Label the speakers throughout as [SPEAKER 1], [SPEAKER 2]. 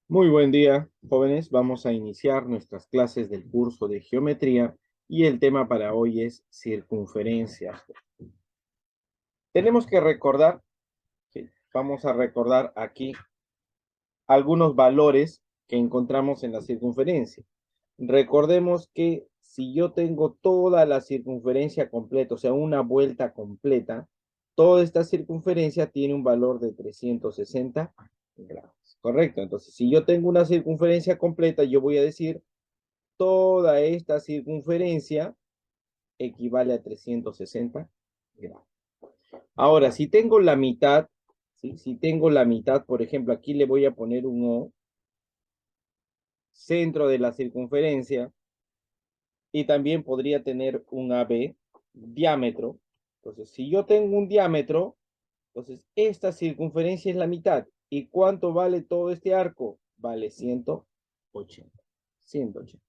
[SPEAKER 1] Muy buen día, jóvenes. Vamos a iniciar nuestras clases del curso de geometría y el tema para hoy es circunferencias. Tenemos que recordar, sí, vamos a recordar aquí algunos valores que encontramos en la circunferencia. Recordemos que si yo tengo toda la circunferencia completa, o sea, una vuelta completa, toda esta circunferencia tiene un valor de 360 grados. Correcto. Entonces, si yo tengo una circunferencia completa, yo voy a decir toda esta circunferencia equivale a 360 grados. Ahora, si tengo la mitad, ¿sí? Si tengo la mitad, por ejemplo, aquí le voy a poner un O, centro de la circunferencia, y también podría tener un AB, diámetro. Entonces, si yo tengo un diámetro, entonces esta circunferencia es la mitad. ¿Y cuánto vale todo este arco? Vale 180. 180.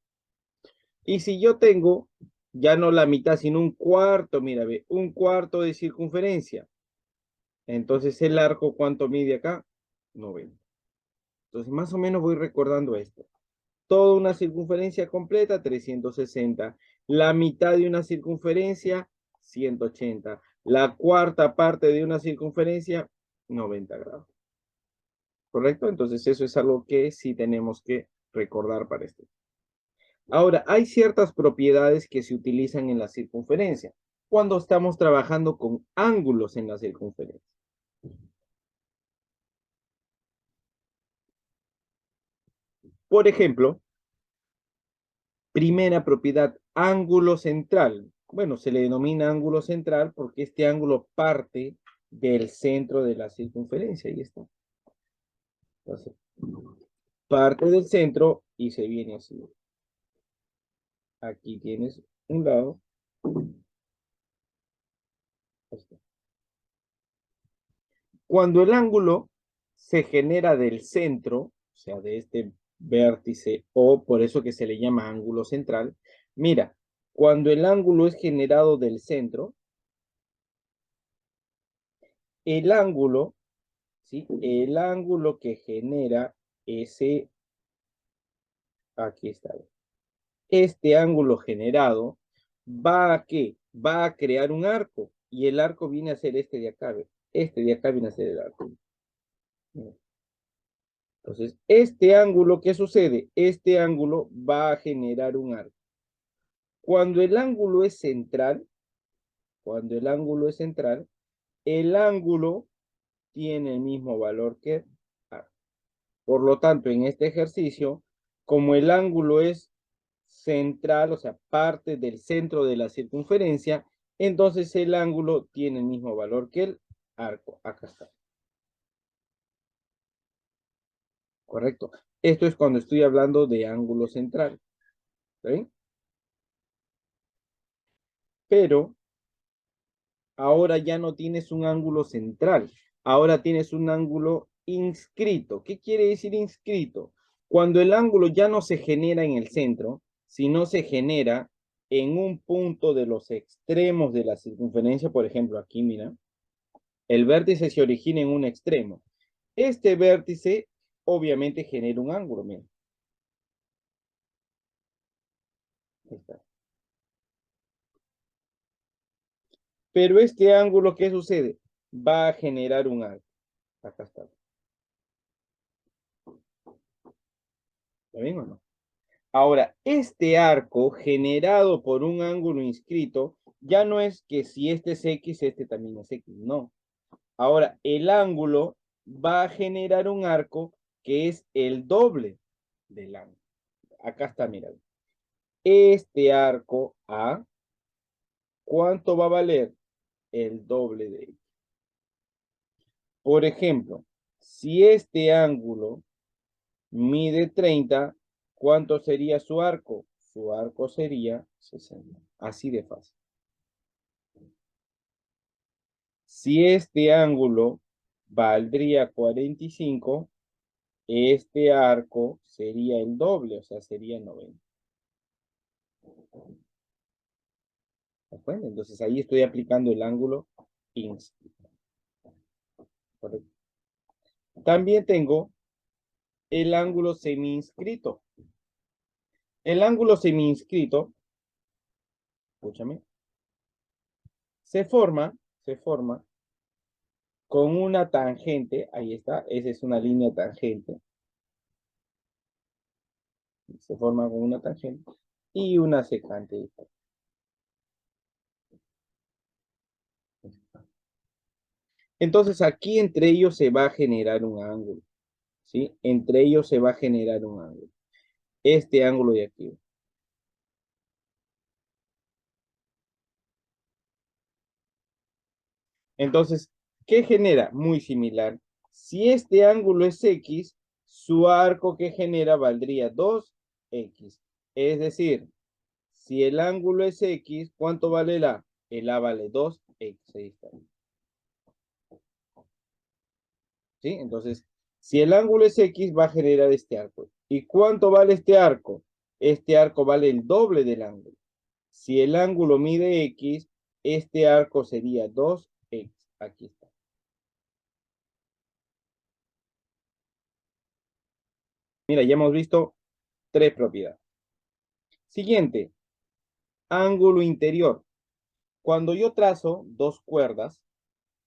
[SPEAKER 1] Y si yo tengo ya no la mitad, sino un cuarto, mira, ve, un cuarto de circunferencia. Entonces el arco, ¿cuánto mide acá? 90. Entonces más o menos voy recordando esto. Toda una circunferencia completa, 360. La mitad de una circunferencia, 180. La cuarta parte de una circunferencia, 90 grados. ¿Correcto? Entonces eso es algo que sí tenemos que recordar para esto. Ahora, hay ciertas propiedades que se utilizan en la circunferencia cuando estamos trabajando con ángulos en la circunferencia. Por ejemplo, primera propiedad, ángulo central. Bueno, se le denomina ángulo central porque este ángulo parte del centro de la circunferencia. Ahí está. Entonces, parte del centro y se viene así. Aquí tienes un lado. Cuando el ángulo se genera del centro, o sea, de este vértice O, por eso que se le llama ángulo central, mira, cuando el ángulo es generado del centro, el ángulo, ¿sí? El ángulo que genera ese, aquí está, este ángulo generado, ¿va a qué? Va a crear un arco, y el arco viene a ser este de acá, ¿ve? Este de acá viene a ser el arco. Entonces, este ángulo, ¿qué sucede? Este ángulo va a generar un arco. Cuando el ángulo es central, cuando el ángulo es central, el ángulo tiene el mismo valor que arco. Por lo tanto, en este ejercicio, como el ángulo es central, o sea, parte del centro de la circunferencia, entonces el ángulo tiene el mismo valor que el arco. Acá está. ¿Correcto? Esto es cuando estoy hablando de ángulo central. ¿Sí? Pero ahora ya no tienes un ángulo central, ahora tienes un ángulo inscrito. ¿Qué quiere decir inscrito? Cuando el ángulo ya no se genera en el centro, sino se genera en un punto de los extremos de la circunferencia, por ejemplo, aquí, mira, el vértice se origina en un extremo. Este vértice obviamente genera un ángulo, mira. Ahí está. Pero este ángulo, ¿qué sucede? Va a generar un ángulo. Acá está. ¿Está bien o no? Ahora, este arco generado por un ángulo inscrito, ya no es que si este es X, este también es X, no. Ahora, el ángulo va a generar un arco que es el doble del ángulo. Acá está, mira. Este arco A, ¿cuánto va a valer? El doble de X. Por ejemplo, si este ángulo mide 30, ¿cuánto sería su arco? Su arco sería 60. Así de fácil. Si este ángulo valdría 45, este arco sería el doble, o sea, sería 90. ¿De acuerdo? Entonces ahí estoy aplicando el ángulo inscrito. Correcto. También tengo el ángulo semi-inscrito. El ángulo semi-inscrito, escúchame, se forma con una tangente, ahí está, esa es una línea tangente, se forma con una tangente y una secante. Entonces aquí entre ellos se va a generar un ángulo, ¿sí? Entre ellos se va a generar un ángulo. Este ángulo de aquí. Entonces, ¿qué genera? Muy similar. Si este ángulo es X, su arco que genera valdría 2X. Es decir, si el ángulo es X, ¿cuánto vale el A? El A vale 2X. Ahí está. ¿Sí? Entonces, si el ángulo es X, va a generar este arco. ¿Y cuánto vale este arco? Este arco vale el doble del ángulo. Si el ángulo mide X, este arco sería 2X. Aquí está. Mira, ya hemos visto tres propiedades. Siguiente, ángulo interior. Cuando yo trazo dos cuerdas,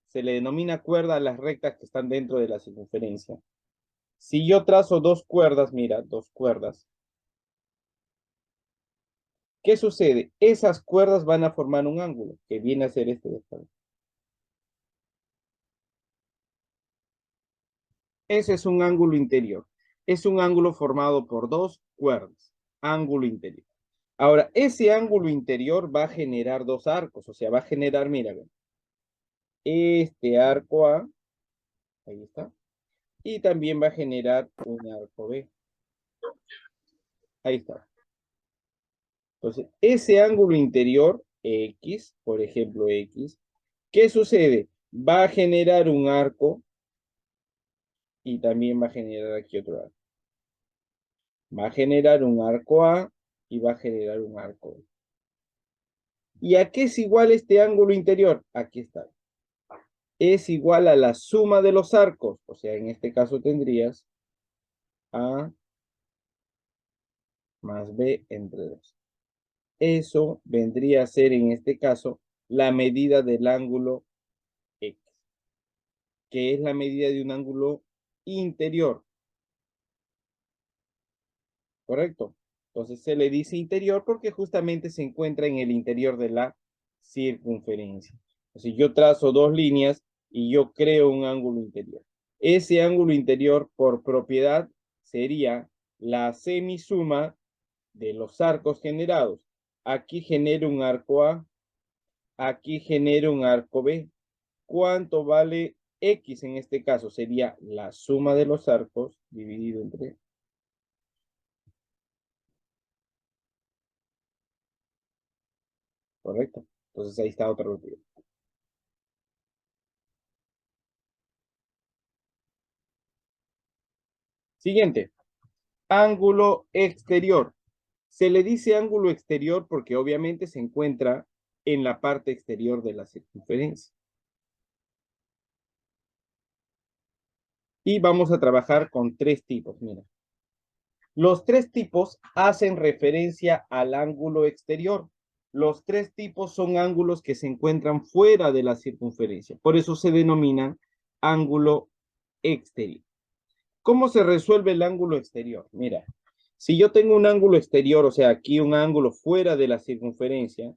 [SPEAKER 1] se le denomina cuerda a las rectas que están dentro de la circunferencia. Si yo trazo dos cuerdas, mira, dos cuerdas, ¿qué sucede? Esas cuerdas van a formar un ángulo, que viene a ser este de acá. Ese es un ángulo interior. Es un ángulo formado por dos cuerdas. Ángulo interior. Ahora, ese ángulo interior va a generar dos arcos, o sea, va a generar, mira, este arco A, ahí está, y también va a generar un arco B. Ahí está. Entonces, ese ángulo interior, X, por ejemplo, X, ¿qué sucede? Va a generar un arco y también va a generar aquí otro arco. Va a generar un arco A y va a generar un arco B. ¿Y a qué es igual este ángulo interior? Aquí está. Es igual a la suma de los arcos. O sea, en este caso tendrías A más B entre 2. Eso vendría a ser en este caso la medida del ángulo X, que es la medida de un ángulo interior, ¿correcto? Entonces se le dice interior porque justamente se encuentra en el interior de la circunferencia. Si yo trazo dos líneas y yo creo un ángulo interior. Ese ángulo interior por propiedad sería la semisuma de los arcos generados. Aquí genero un arco A, aquí genero un arco B. ¿Cuánto vale X en este caso? Sería la suma de los arcos dividido entre. ¿Correcto? Entonces ahí está otra propiedad. Siguiente, ángulo exterior. Se le dice ángulo exterior porque obviamente se encuentra en la parte exterior de la circunferencia. Y vamos a trabajar con tres tipos, mira. Los tres tipos hacen referencia al ángulo exterior. Los tres tipos son ángulos que se encuentran fuera de la circunferencia. Por eso se denominan ángulo exterior. ¿Cómo se resuelve el ángulo exterior? Mira, si yo tengo un ángulo exterior, o sea, aquí un ángulo fuera de la circunferencia,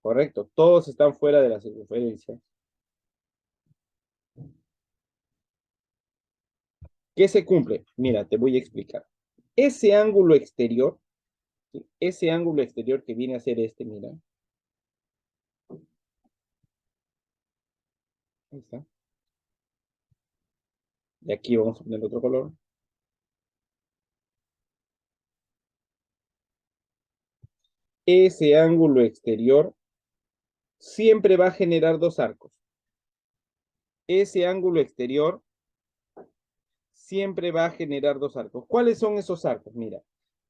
[SPEAKER 1] correcto, todos están fuera de la circunferencia. ¿Qué se cumple? Mira, te voy a explicar. Ese ángulo exterior, ¿sí? Ese ángulo exterior que viene a ser este, mira. Ahí está. Y aquí vamos a poner otro color. Ese ángulo exterior siempre va a generar dos arcos. Ese ángulo exterior siempre va a generar dos arcos. ¿Cuáles son esos arcos? Mira,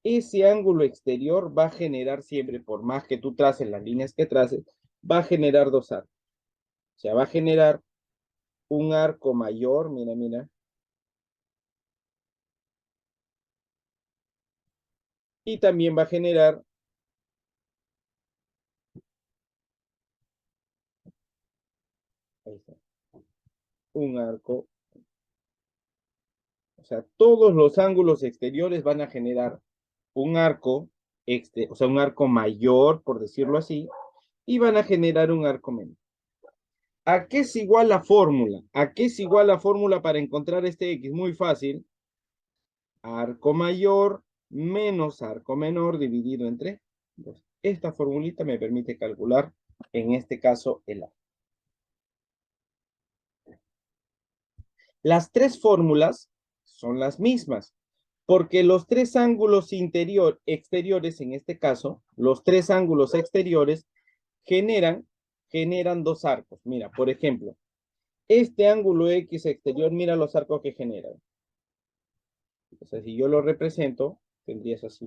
[SPEAKER 1] ese ángulo exterior va a generar siempre, por más que tú traces las líneas que traces, va a generar dos arcos. O sea, va a generar un arco mayor, mira, mira, Y también va a generar ahí está, un arco. O sea, todos los ángulos exteriores van a generar un arco, o sea, un arco mayor, por decirlo así, y van a generar un arco menor. ¿A qué es igual la fórmula? ¿A qué es igual la fórmula para encontrar este X? Muy fácil. Arco mayor menos arco menor dividido entre 2. Esta formulita me permite calcular, en este caso, el arco. Las tres fórmulas son las mismas, porque los tres ángulos exteriores, en este caso, los tres ángulos exteriores generan dos arcos. Mira, por ejemplo, este ángulo X exterior, mira los arcos que generan. O sea, si yo lo represento, tendrías así.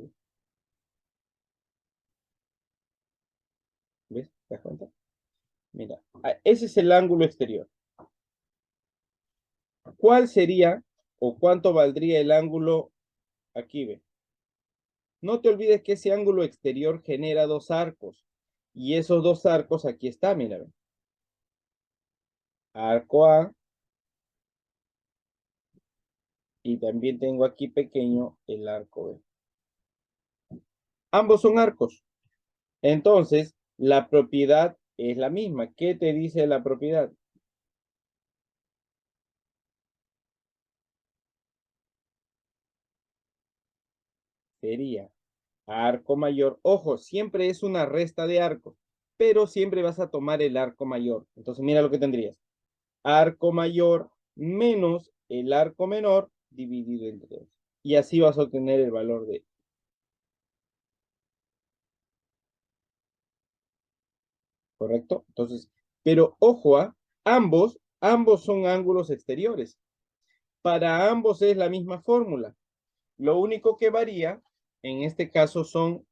[SPEAKER 1] ¿Ves? ¿Te das cuenta? Mira, ese es el ángulo exterior. ¿Cuál sería o cuánto valdría el ángulo aquí? Ve. No te olvides que ese ángulo exterior genera dos arcos. Y esos dos arcos aquí está, mira. Ve. Arco A. Y también tengo aquí pequeño el arco B. Ambos son arcos. Entonces, la propiedad es la misma. ¿Qué te dice la propiedad? Sería arco mayor. Ojo, siempre es una resta de arcos, pero siempre vas a tomar el arco mayor. Entonces, mira lo que tendrías. Arco mayor menos el arco menor dividido entre 2. Y así vas a obtener el valor de, ¿correcto? Entonces, pero ojo, ambos son ángulos exteriores. Para ambos es la misma fórmula. Lo único que varía, en este caso, son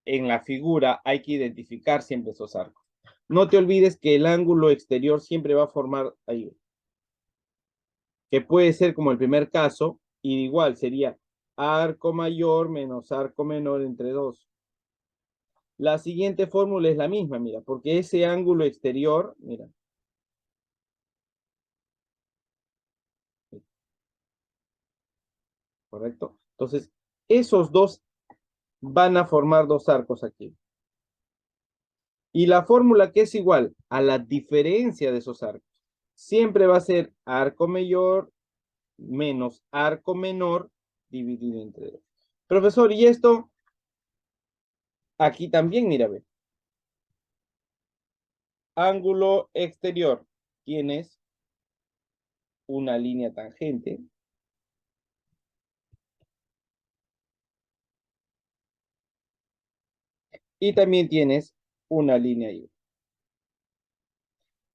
[SPEAKER 1] en la figura, hay que identificar siempre esos arcos. No te olvides que el ángulo exterior siempre va a formar ahí, que puede ser como el primer caso, y igual sería arco mayor menos arco menor entre 2. La siguiente fórmula es la misma, mira, porque ese ángulo exterior, mira, ¿correcto? Entonces, esos dos van a formar dos arcos aquí. Y la fórmula que es igual a la diferencia de esos arcos, siempre va a ser arco mayor menos arco menor dividido entre 2. Profesor, y esto aquí también, mira, ve. Ángulo exterior, tienes una línea tangente. Y también tienes una línea Y.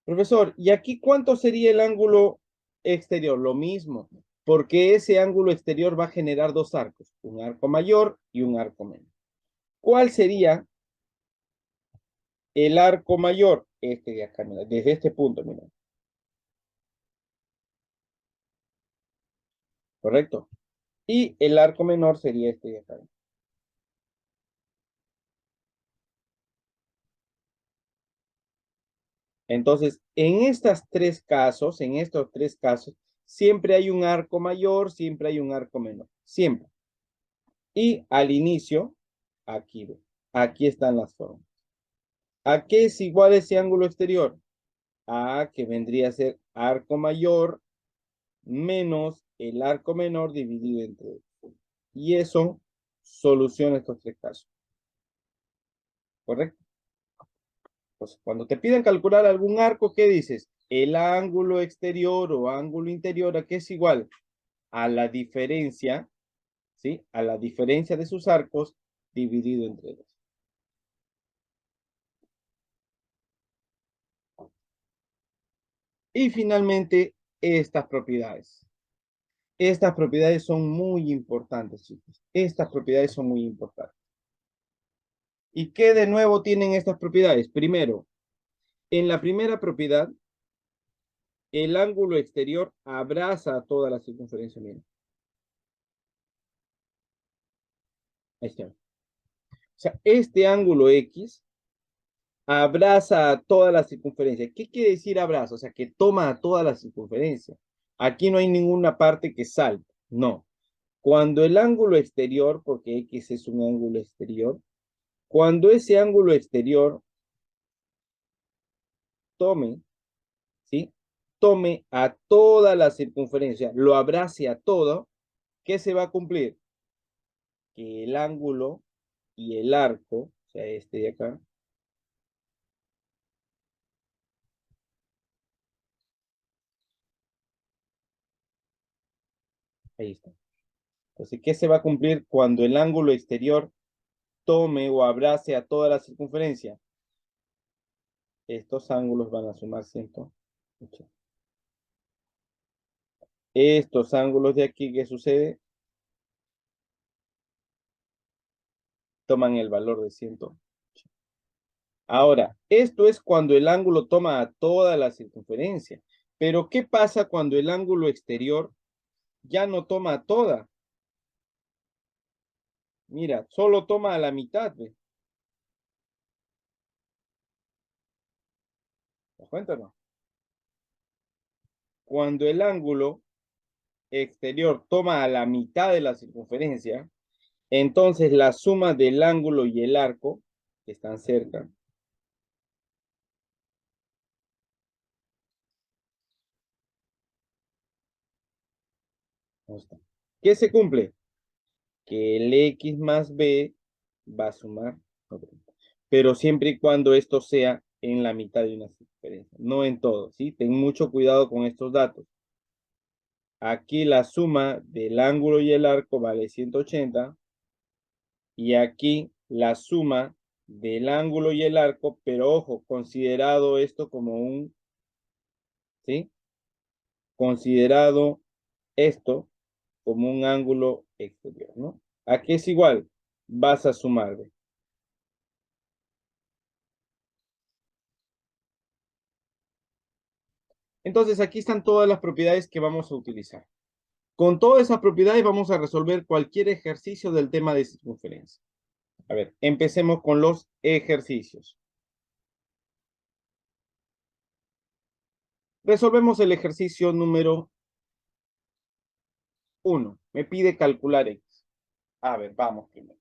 [SPEAKER 1] Profesor, ¿y aquí cuánto sería el ángulo exterior? Lo mismo, porque ese ángulo exterior va a generar dos arcos, un arco mayor y un arco menor. ¿Cuál sería el arco mayor? Este de acá, mira, desde este punto, mira. ¿Correcto? Y el arco menor sería este de acá. Entonces, en estos tres casos, siempre hay un arco mayor, siempre hay un arco menor, siempre. Y al inicio, aquí, aquí están las formas. ¿A qué es igual ese ángulo exterior? A que vendría a ser arco mayor menos el arco menor dividido entre 2. Y eso soluciona estos tres casos. ¿Correcto? Pues cuando te piden calcular algún arco, ¿qué dices? El ángulo exterior o ángulo interior, ¿a qué es igual? A la diferencia, ¿sí? A la diferencia de sus arcos dividido entre 2. Y finalmente, estas propiedades. Estas propiedades son muy importantes, chicos. Estas propiedades son muy importantes. ¿Y qué de nuevo tienen estas propiedades? Primero, en la primera propiedad, el ángulo exterior abraza toda la circunferencia. Mira. Ahí está. O sea, este ángulo X abraza a toda la circunferencia. ¿Qué quiere decir abraza? O sea, que toma a toda la circunferencia. Aquí no hay ninguna parte que salte. No. Cuando el ángulo exterior, porque X es un ángulo exterior, cuando ese ángulo exterior tome, ¿sí? Tome a toda la circunferencia, lo abrace a todo, ¿qué se va a cumplir? Que el ángulo y el arco, o sea, este de acá, ahí está. Entonces, ¿qué se va a cumplir cuando el ángulo exterior tome o abrace a toda la circunferencia? Estos ángulos van a sumar 180. Estos ángulos de aquí, ¿qué sucede? Toman el valor de 180. Ahora, esto es cuando el ángulo toma a toda la circunferencia. Pero, ¿qué pasa cuando el ángulo exterior ya no toma a toda? Mira, solo toma a la mitad, ¿ve? ¿Te das cuenta, no? Cuando el ángulo exterior toma a la mitad de la circunferencia, entonces la suma del ángulo y el arco, que están cerca, ¿dónde está? ¿Qué se cumple? Que el X más B va a sumar 90. Pero siempre y cuando esto sea en la mitad de una circunferencia, no en todo, ¿sí? Ten mucho cuidado con estos datos. Aquí la suma del ángulo y el arco vale 180 y aquí la suma del ángulo y el arco, pero ojo, considerado esto como un, ¿sí? Considerado esto como un ángulo exterior, ¿no? Aquí es igual, vas a sumar. ¿Ve? Entonces aquí están todas las propiedades que vamos a utilizar. Con todas esas propiedades vamos a resolver cualquier ejercicio del tema de circunferencia. A ver, empecemos con los ejercicios. Resolvemos el ejercicio número 1. Me pide calcular X. A ver, vamos primero.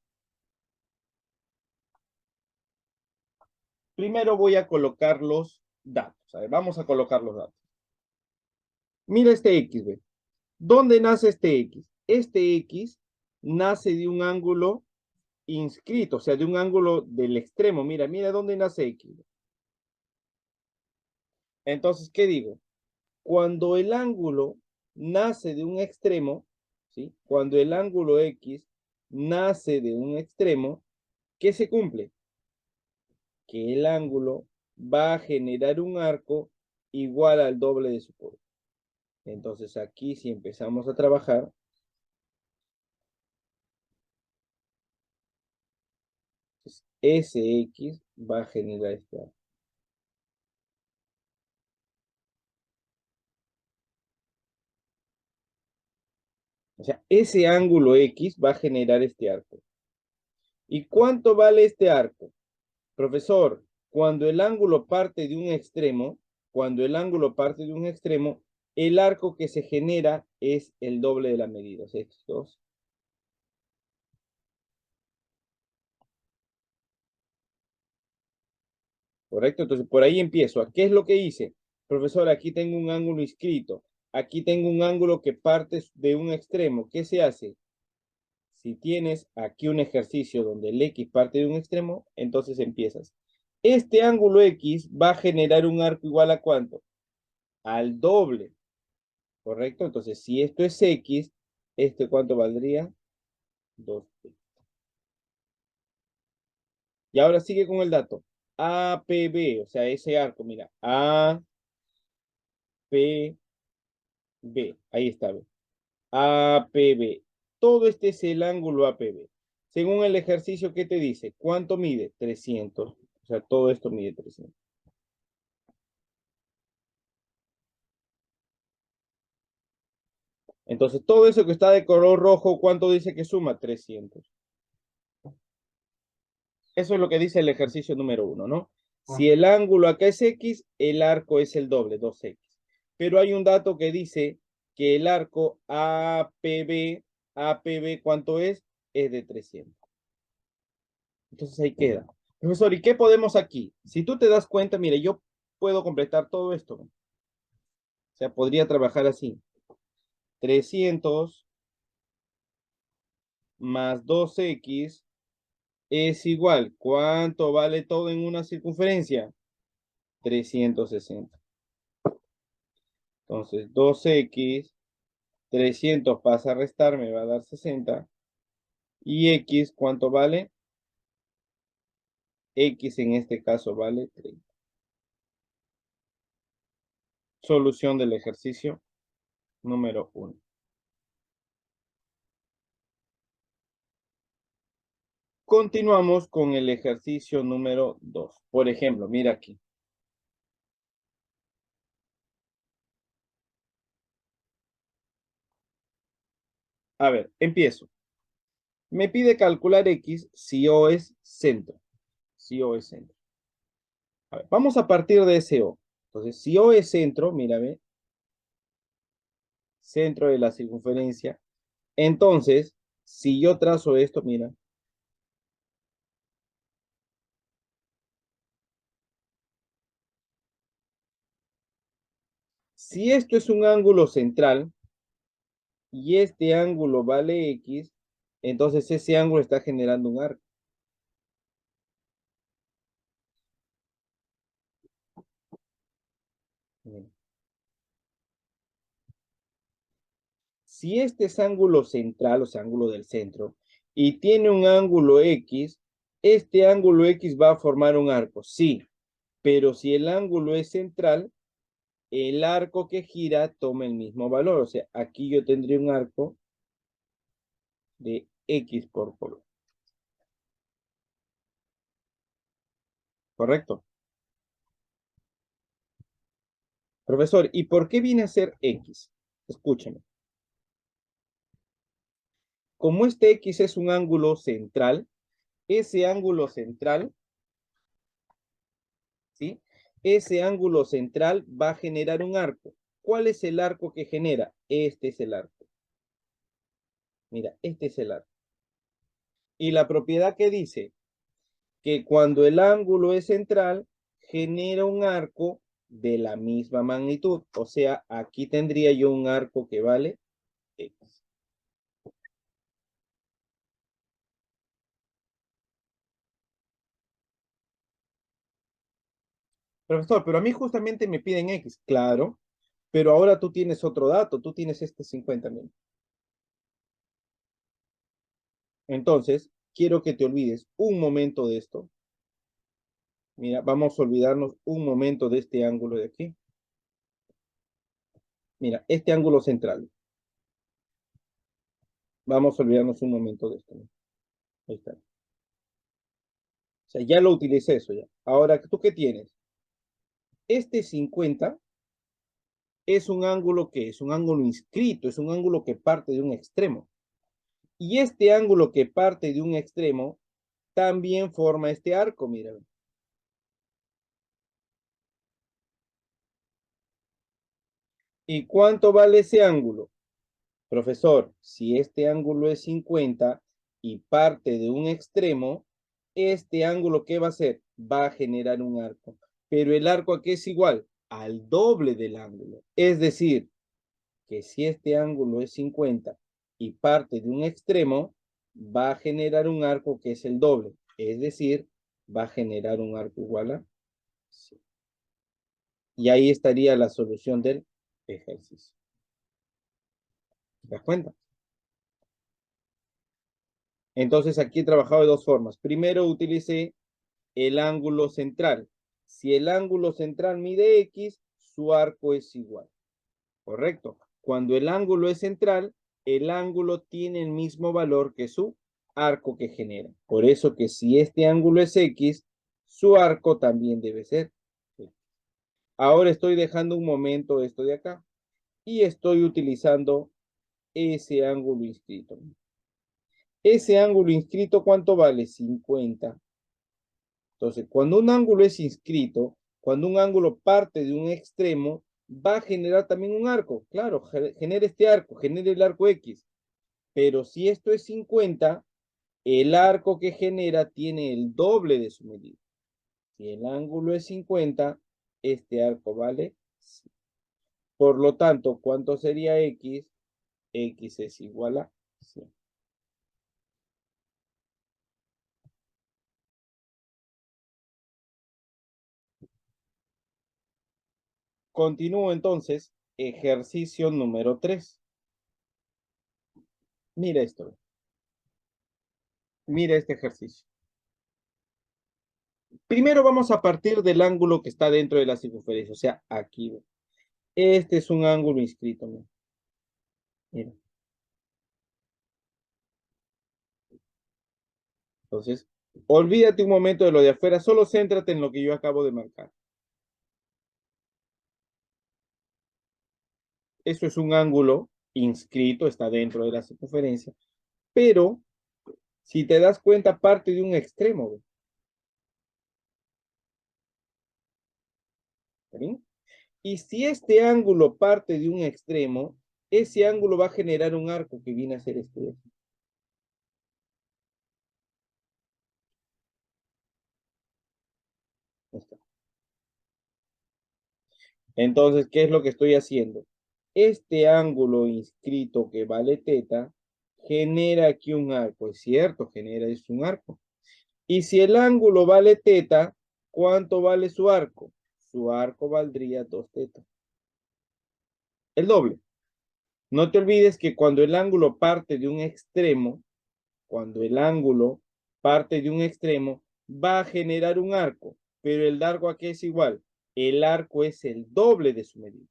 [SPEAKER 1] Primero voy a colocar los datos. A ver, vamos a colocar los datos. Mira este X, ¿ve? ¿Dónde nace este X? Este X nace de un ángulo inscrito, o sea, de un ángulo del extremo. Mira, mira dónde nace X. Entonces, ¿qué digo? Cuando el ángulo nace de un extremo, ¿sí? Cuando el ángulo X nace de un extremo, ¿qué se cumple? Que el ángulo va a generar un arco igual al doble de su coro. Entonces aquí si empezamos a trabajar, pues, SX va a generar este arco. O sea, ese ángulo X va a generar este arco. ¿Y cuánto vale este arco? Profesor, cuando el ángulo parte de un extremo, cuando el ángulo parte de un extremo, el arco que se genera es el doble de la medida, o sea, estos dos. ¿Correcto? Entonces, por ahí empiezo. ¿Qué es lo que hice? Profesor, aquí tengo un ángulo inscrito. Aquí tengo un ángulo que parte de un extremo. ¿Qué se hace? Si tienes aquí un ejercicio donde el X parte de un extremo, entonces empiezas. Este ángulo X va a generar un arco igual a ¿cuánto? Al doble. ¿Correcto? Entonces, si esto es X, ¿este cuánto valdría? 2X. Y ahora sigue con el dato. APB, o sea, ese arco, mira. APB. Ahí está. ¿Ve? APB. Todo este es el ángulo APB. Según el ejercicio, ¿qué te dice? ¿Cuánto mide? 300. O sea, todo esto mide 300. Entonces, todo eso que está de color rojo, ¿cuánto dice que suma? 300. Eso es lo que dice el ejercicio número 1, ¿no? Si el ángulo acá es X, el arco es el doble, 2X. Pero hay un dato que dice que el arco APB, ¿cuánto es? Es de 300. Entonces ahí queda. Profesor, ¿y qué podemos aquí? Si tú te das cuenta, mire, yo puedo completar todo esto. O sea, podría trabajar así. 300 más 2X es igual. ¿Cuánto vale todo en una circunferencia? 360. Entonces, 2X, 300 pasa a restar, me va a dar 60. Y X, ¿cuánto vale? X en este caso vale 30. Solución del ejercicio número 1. Continuamos con el ejercicio número 2. Por ejemplo, mira aquí. A ver, empiezo. Me pide calcular X si O es centro. Si O es centro. A ver, vamos a partir de ese O. Entonces, si O es centro, mírame, centro de la circunferencia. Entonces, si yo trazo esto, mira. Si esto es un ángulo central y este ángulo vale X, entonces ese ángulo está generando un arco. Si este es ángulo central, o sea, ángulo del centro, y tiene un ángulo X, este ángulo X va a formar un arco, sí, pero si el ángulo es central, el arco que gira toma el mismo valor, o sea, aquí yo tendría un arco de X por color. ¿Correcto? Profesor, ¿y por qué viene a ser X? Escúchame. Como este X es un ángulo central, ese ángulo central, ¿sí? Ese ángulo central va a generar un arco. ¿Cuál es el arco que genera? Este es el arco. Mira, este es el arco. Y la propiedad que dice que cuando el ángulo es central, genera un arco de la misma magnitud. O sea, aquí tendría yo un arco que vale X. Profesor, pero a mí justamente me piden X. Claro, pero ahora tú tienes otro dato. Tú tienes este 50.000. Entonces, quiero que te olvides un momento de esto. Mira, vamos a olvidarnos un momento de este ángulo de aquí. Mira, este ángulo central. Vamos a olvidarnos un momento de esto. Ahí está. O sea, ya lo utilicé eso ya. Ahora, ¿tú qué tienes? Este 50 es un ángulo que es un ángulo inscrito, es un ángulo que parte de un extremo. Y este ángulo que parte de un extremo también forma este arco, mira. ¿Y cuánto vale ese ángulo? Profesor, si este ángulo es 50 y parte de un extremo, este ángulo, ¿qué va a hacer? Va a generar un arco. Pero el arco aquí es igual al doble del ángulo. Es decir, que si este ángulo es 50 y parte de un extremo, va a generar un arco que es el doble. Es decir, va a generar un arco igual a 100. Y ahí estaría la solución del ejercicio. ¿Te das cuenta? Entonces aquí he trabajado de dos formas. Primero utilicé el ángulo central. Si el ángulo central mide X, su arco es igual. ¿Correcto? Cuando el ángulo es central, el ángulo tiene el mismo valor que su arco que genera. Por eso que si este ángulo es X, su arco también debe ser X. Ahora estoy dejando un momento esto de acá y estoy utilizando ese ángulo inscrito. Ese ángulo inscrito, ¿cuánto vale? 50. Entonces, cuando un ángulo es inscrito, cuando un ángulo parte de un extremo, va a generar también un arco. Claro, genera este arco, genera el arco X. Pero si esto es 50, el arco que genera tiene el doble de su medida. Si el ángulo es 50, este arco vale 100. Por lo tanto, ¿cuánto sería X? X es igual a 100. Continúo entonces, ejercicio número 3. Mira esto, mira este ejercicio. Primero vamos a partir del ángulo que está dentro de la circunferencia, o sea, aquí. Este es un ángulo inscrito, mira. Mira. Entonces, olvídate un momento de lo de afuera, solo céntrate en lo que yo acabo de marcar. Eso es un ángulo inscrito, está dentro de la circunferencia, pero si te das cuenta, parte de un extremo, ¿ve? ¿Está bien? Y si este ángulo parte de un extremo, ese ángulo va a generar un arco que viene a ser este. Está. Entonces, ¿qué es lo que estoy haciendo? Este ángulo inscrito que vale teta genera aquí un arco, es cierto, genera es un arco. Y si el ángulo vale teta, ¿cuánto vale su arco? Su arco valdría 2 teta. El doble. No te olvides que cuando el ángulo parte de un extremo, cuando el ángulo parte de un extremo, va a generar un arco. Pero el largo aquí es igual. El arco es el doble de su medida.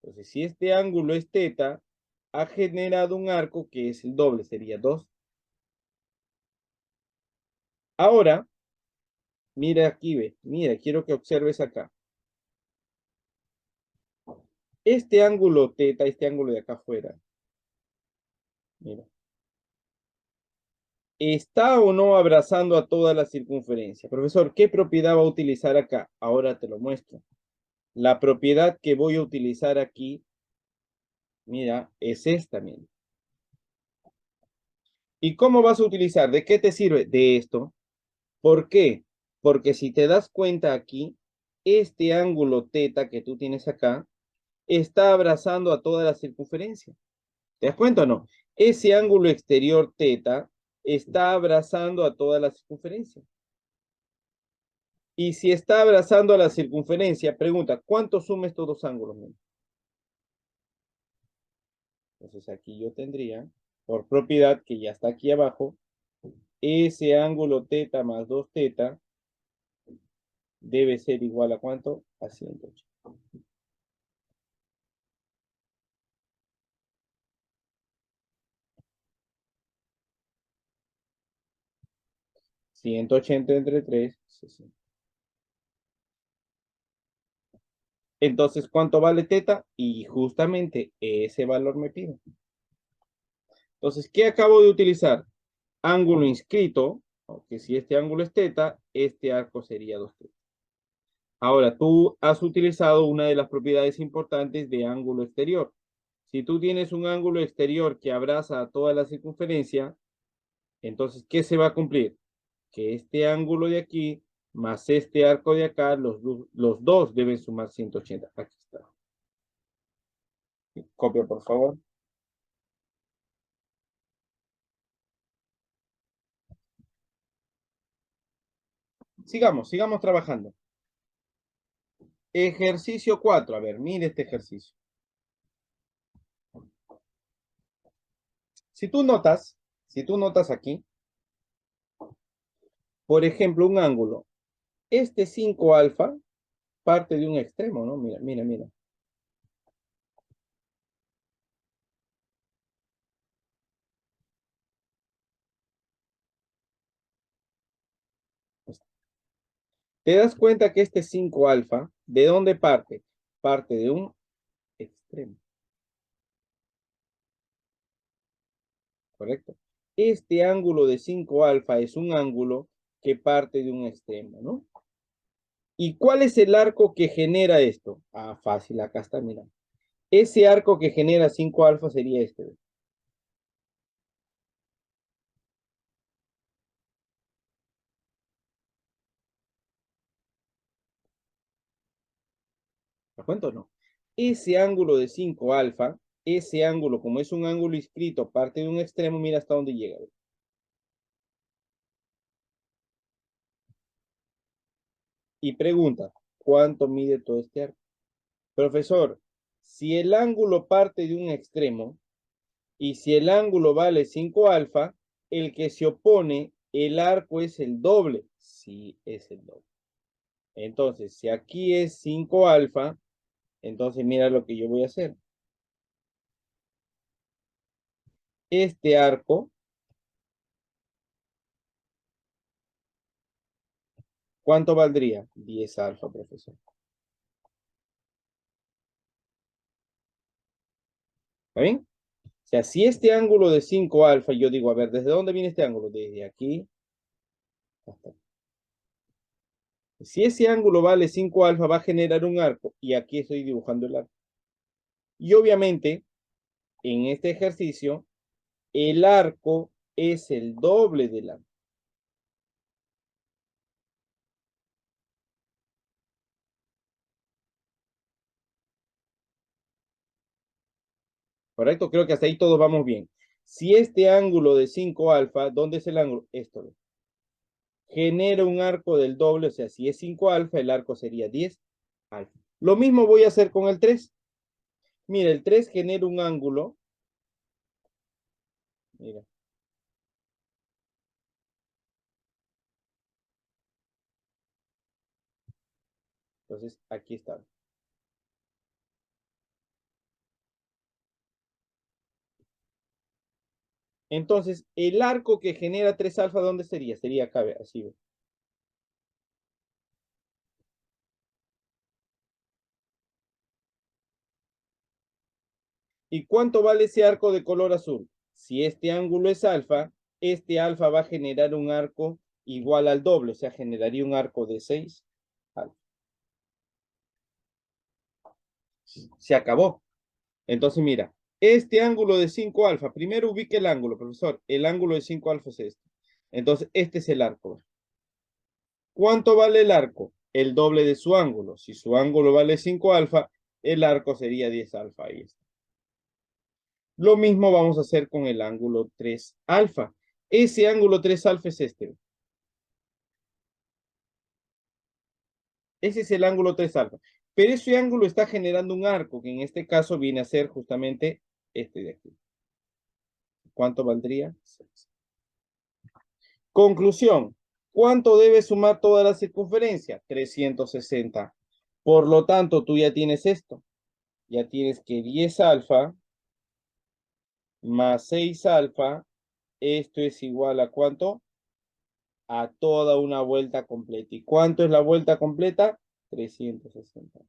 [SPEAKER 1] Entonces, si este ángulo es teta, ha generado un arco que es el doble, sería 2. Ahora, mira aquí, ve, mira, quiero que observes acá. Este ángulo teta, este ángulo de acá afuera, mira, ¿está o no abrazando a toda la circunferencia? Profesor, ¿qué propiedad va a utilizar acá? Ahora te lo muestro. La propiedad que voy a utilizar aquí, mira, es esta, mira. ¿Y cómo vas a utilizar? ¿De qué te sirve? De esto. ¿Por qué? Porque si te das cuenta aquí, este ángulo teta que tú tienes acá está abrazando a toda la circunferencia. ¿Te das cuenta o no? Ese ángulo exterior teta está abrazando a toda la circunferencia. Y si está abrazando a la circunferencia, pregunta, ¿cuánto suma estos dos ángulos? Entonces aquí yo tendría, por propiedad que ya está aquí abajo, ese ángulo teta más 2 teta debe ser igual a ¿cuánto? A 180. 180 entre 3, 60. Entonces, ¿cuánto vale teta? Y justamente ese valor me pide. Entonces, ¿qué acabo de utilizar? Ángulo inscrito, aunque si este ángulo es teta, este arco sería 2 teta. Ahora, tú has utilizado una de las propiedades importantes de ángulo exterior. Si tú tienes un ángulo exterior que abraza a toda la circunferencia, entonces, ¿qué se va a cumplir? Que este ángulo de aquí más este arco de acá, los dos deben sumar 180. Aquí está. Copia, por favor. Sigamos trabajando. Ejercicio 4. A ver, mire este ejercicio. Si tú notas aquí, por ejemplo, un ángulo. Este 5 alfa parte de un extremo, ¿no? Mira, mira, mira. ¿Te das cuenta que este 5 alfa, de dónde parte? Parte de un extremo, ¿correcto? Este ángulo de 5 alfa es un ángulo que parte de un extremo, ¿no? ¿Y cuál es el arco que genera esto? Ah, fácil, acá está, mira. Ese arco que genera 5 alfa sería este. ¿Te cuento o no? Ese ángulo de 5 alfa, ese ángulo, como es un ángulo inscrito, parte de un extremo, mira hasta dónde llega. Y pregunta, ¿cuánto mide todo este arco? Profesor, si el ángulo parte de un extremo y si el ángulo vale 5 alfa, el que se opone, el arco es el doble. Sí, es el doble. Entonces, si aquí es 5 alfa, entonces mira lo que yo voy a hacer. Este arco, ¿cuánto valdría? 10 alfa, profesor. ¿Está bien? O sea, si este ángulo de 5 alfa, yo digo, a ver, ¿desde dónde viene este ángulo? Desde aquí hasta aquí. Si ese ángulo vale 5 alfa, va a generar un arco. Y aquí estoy dibujando el arco. Y obviamente, en este ejercicio, el arco es el doble del arco. ¿Correcto? Creo que hasta ahí todos vamos bien. Si este ángulo de 5 alfa, ¿dónde es el ángulo? Esto. Genera un arco del doble, o sea, si es 5 alfa, el arco sería 10 alfa. Lo mismo voy a hacer con el 3. Mira, el 3 genera un ángulo. Mira. Entonces, aquí está. Entonces, el arco que genera 3 alfa, ¿dónde sería? Sería acá, así. ¿Ve? ¿Y cuánto vale ese arco de color azul? Si este ángulo es alfa, este alfa va a generar un arco igual al doble, o sea, generaría un arco de 6 alfa. Se acabó. Entonces, mira, este ángulo de 5 alfa, primero ubique el ángulo, profesor. El ángulo de 5 alfa es este. Entonces, este es el arco. ¿Cuánto vale el arco? El doble de su ángulo. Si su ángulo vale 5 alfa, el arco sería 10 alfa. Ahí está. Lo mismo vamos a hacer con el ángulo 3 alfa. Ese ángulo 3 alfa es este. Ese es el ángulo 3 alfa. Pero ese ángulo está generando un arco, que en este caso viene a ser justamente este de aquí. ¿Cuánto valdría? 6. Conclusión. ¿Cuánto debe sumar toda la circunferencia? 360. Por lo tanto, tú ya tienes esto. Ya tienes que 10 alfa más 6 alfa. Esto es igual a ¿cuánto? A toda una vuelta completa. ¿Y cuánto es la vuelta completa? 360.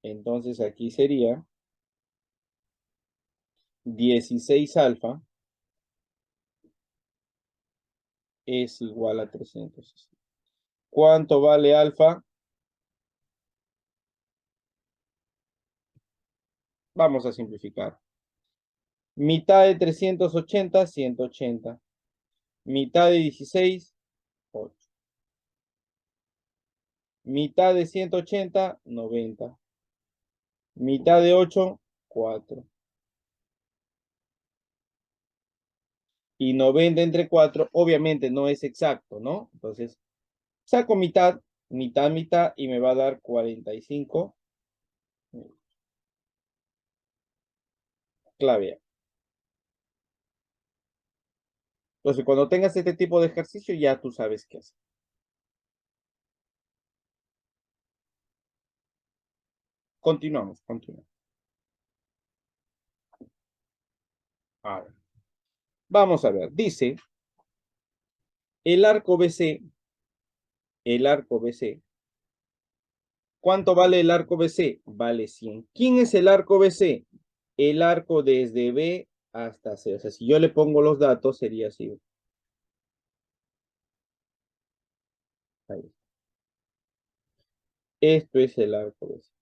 [SPEAKER 1] Entonces aquí sería 16 alfa es igual a 360. ¿Cuánto vale alfa? Vamos a simplificar. Mitad de 380, 180. Mitad de 16, 8. Mitad de 180, 90. Mitad de 8, 4. Y 90 entre 4, obviamente no es exacto, ¿no? Entonces, saco mitad, mitad, mitad, y me va a dar 45. Clave. Entonces, cuando tengas este tipo de ejercicio, ya tú sabes qué hacer. Continuamos, continuamos. A ver, vamos a ver. Dice, el arco BC, el arco BC. ¿Cuánto vale el arco BC? Vale 100. ¿Quién es el arco BC? el arco desde B hasta C. O sea, si yo le pongo los datos, sería así. Ahí. Esto es el arco de C.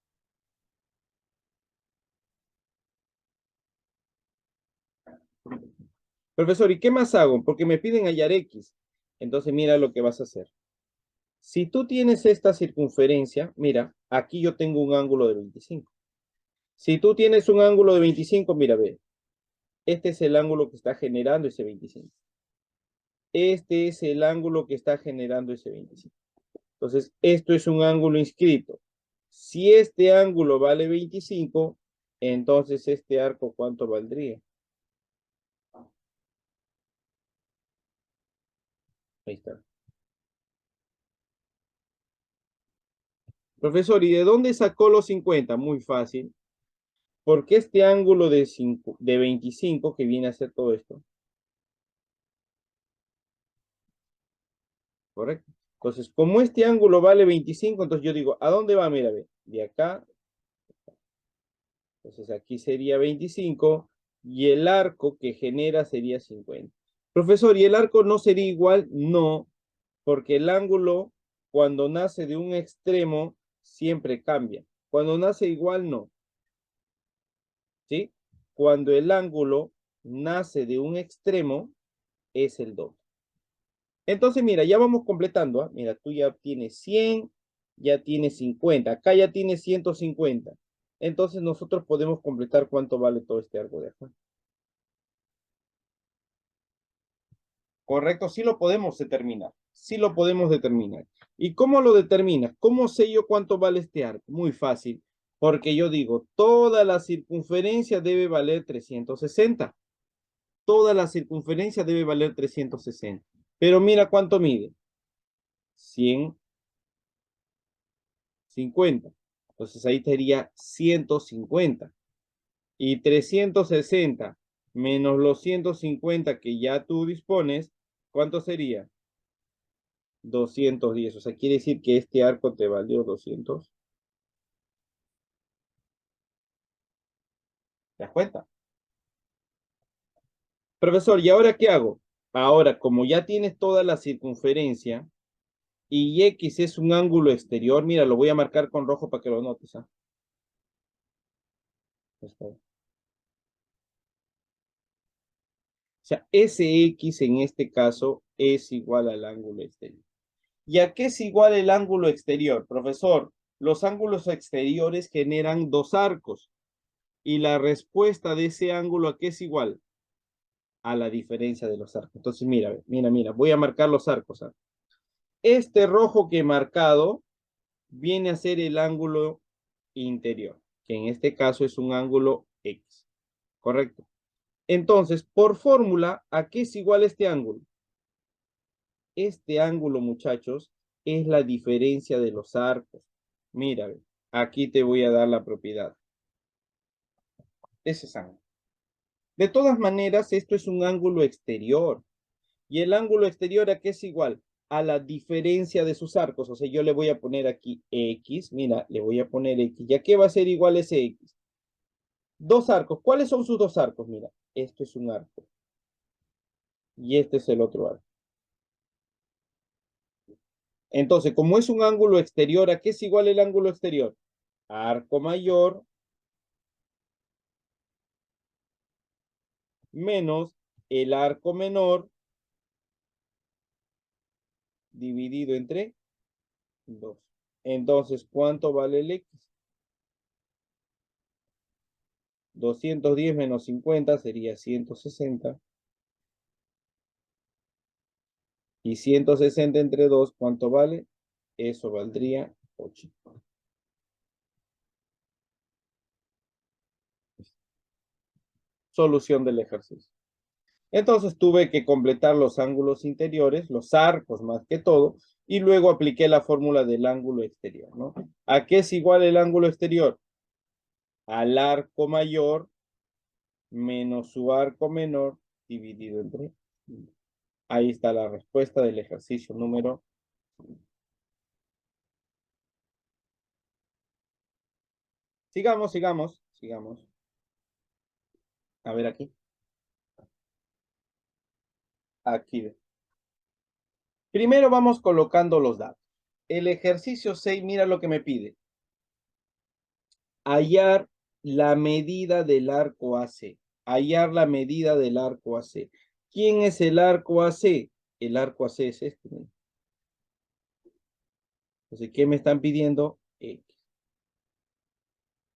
[SPEAKER 1] Profesor, ¿y qué más hago? Porque me piden hallar X. Entonces, mira lo que vas a hacer. Si tú tienes esta circunferencia, mira, aquí yo tengo un ángulo de 25. Si tú tienes un ángulo de 25, mira, ve, este es el ángulo que está generando ese 25. Este es el ángulo que está generando ese 25. Entonces, esto es un ángulo inscrito. Si este ángulo vale 25, entonces este arco, ¿cuánto valdría? Ahí está. Profesor, ¿y de dónde sacó los 50? Muy fácil. Porque este ángulo de 25, que viene a ser todo esto, ¿correcto? Entonces, como este ángulo vale 25, entonces yo digo, ¿a dónde va? Mira, ve, de acá. Entonces aquí sería 25 y el arco que genera sería 50. Profesor, ¿y el arco no sería igual? No, porque el ángulo cuando nace de un extremo siempre cambia. Cuando nace igual, no. ¿Sí? Cuando el ángulo nace de un extremo, es el doble. Entonces, mira, ya vamos completando. ¿Ah? Mira, tú ya tienes 100, ya tienes 50. Acá ya tienes 150. Entonces, nosotros podemos completar cuánto vale todo este arco de acá. Correcto, sí lo podemos determinar. Sí lo podemos determinar. ¿Y cómo lo determinas? ¿Cómo sé yo cuánto vale este arco? Muy fácil, porque yo digo, toda la circunferencia debe valer 360. Toda la circunferencia debe valer 360. Pero mira cuánto mide. 150. Entonces ahí sería 150. Y 360 menos los 150 que ya tú dispones, ¿cuánto sería? 210. O sea, quiere decir que este arco te valió 200. ¿Te das cuenta? Profesor, ¿y ahora qué hago? Ahora, como ya tienes toda la circunferencia y X es un ángulo exterior, mira, lo voy a marcar con rojo para que lo notes. ¿Ah? O sea, SX en este caso es igual al ángulo exterior. ¿Y a qué es igual el ángulo exterior? Profesor, los ángulos exteriores generan dos arcos. Y la respuesta de ese ángulo, ¿a qué es igual? A la diferencia de los arcos. Entonces, mira, mira, mira, voy a marcar los arcos. ¿Ah? Este rojo que he marcado viene a ser el ángulo interior, que en este caso es un ángulo X. ¿Correcto? Entonces, por fórmula, ¿a qué es igual este ángulo? Este ángulo, muchachos, es la diferencia de los arcos. Mira, aquí te voy a dar la propiedad. Ese es ángulo. De todas maneras, esto es un ángulo exterior. ¿Y el ángulo exterior a qué es igual? A la diferencia de sus arcos. O sea, yo le voy a poner aquí X. Mira, le voy a poner X. ¿Y a qué va a ser igual ese X? Dos arcos. ¿Cuáles son sus dos arcos? Mira, esto es un arco. Y este es el otro arco. Entonces, como es un ángulo exterior, ¿a qué es igual el ángulo exterior? Arco mayor menos el arco menor dividido entre 2. Entonces, ¿cuánto vale el X? 210 menos 50 sería 160. Y 160 entre 2, ¿cuánto vale? Eso valdría 8. Solución del ejercicio. Entonces tuve que completar los ángulos interiores, los arcos más que todo, y luego apliqué la fórmula del ángulo exterior, ¿no? ¿A qué es igual el ángulo exterior? Al arco mayor menos su arco menor dividido entre. Ahí está la respuesta del ejercicio número. Sigamos, sigamos, sigamos. A ver aquí. Aquí ve. Primero vamos colocando los datos. El ejercicio 6, mira lo que me pide. Hallar la medida del arco AC. Hallar la medida del arco AC. ¿Quién es el arco AC? El arco AC es este. ¿No? Entonces, ¿qué me están pidiendo? X.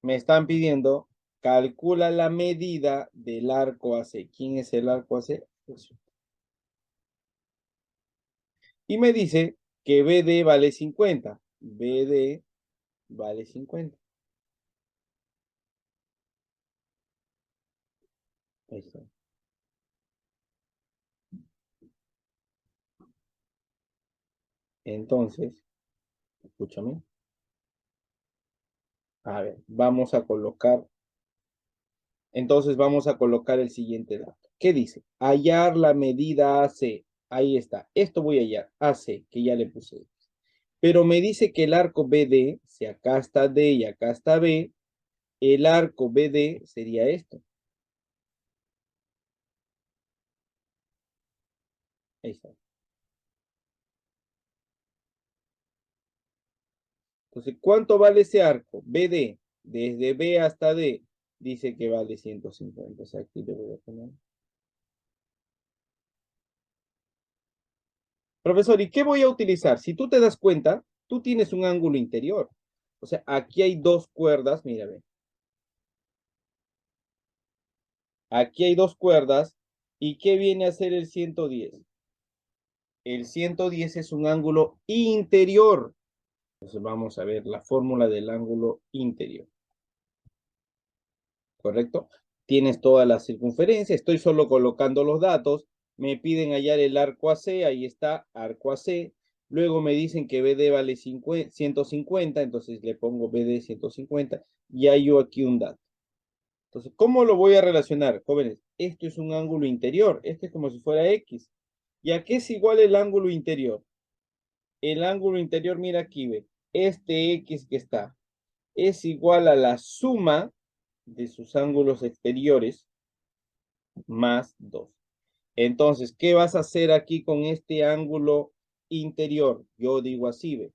[SPEAKER 1] Me están pidiendo, calcula la medida del arco AC. ¿Quién es el arco AC? Eso. Y me dice que BD vale 50. BD vale 50. Ahí está. Entonces, escúchame. A ver, vamos a colocar. Entonces vamos a colocar el siguiente dato. ¿Qué dice? Hallar la medida AC. Ahí está. Esto voy a hallar. AC, que ya le puse. Pero me dice que el arco BD, si acá está D y acá está B, el arco BD sería esto. Ahí está. Entonces, ¿cuánto vale ese arco? BD, desde B hasta D, dice que vale 150. O sea, aquí le voy a poner. Profesor, ¿y qué voy a utilizar? Si tú te das cuenta, tú tienes un ángulo interior. O sea, aquí hay dos cuerdas, mira, ve. Aquí hay dos cuerdas. ¿Y qué viene a ser el 110? El 110 es un ángulo interior. Entonces vamos a ver la fórmula del ángulo interior. ¿Correcto? Tienes toda la circunferencia, estoy solo colocando los datos, me piden hallar el arco AC, ahí está, arco AC, luego me dicen que BD vale 150, entonces le pongo BD 150, y hallo aquí un dato. Entonces, ¿cómo lo voy a relacionar, jóvenes? Esto es un ángulo interior, este es como si fuera X. ¿Y a qué es igual el ángulo interior? El ángulo interior, mira aquí, ve, este X que está, es igual a la suma de sus ángulos exteriores más 2. Entonces, ¿qué vas a hacer aquí con este ángulo interior? Yo digo así, ve.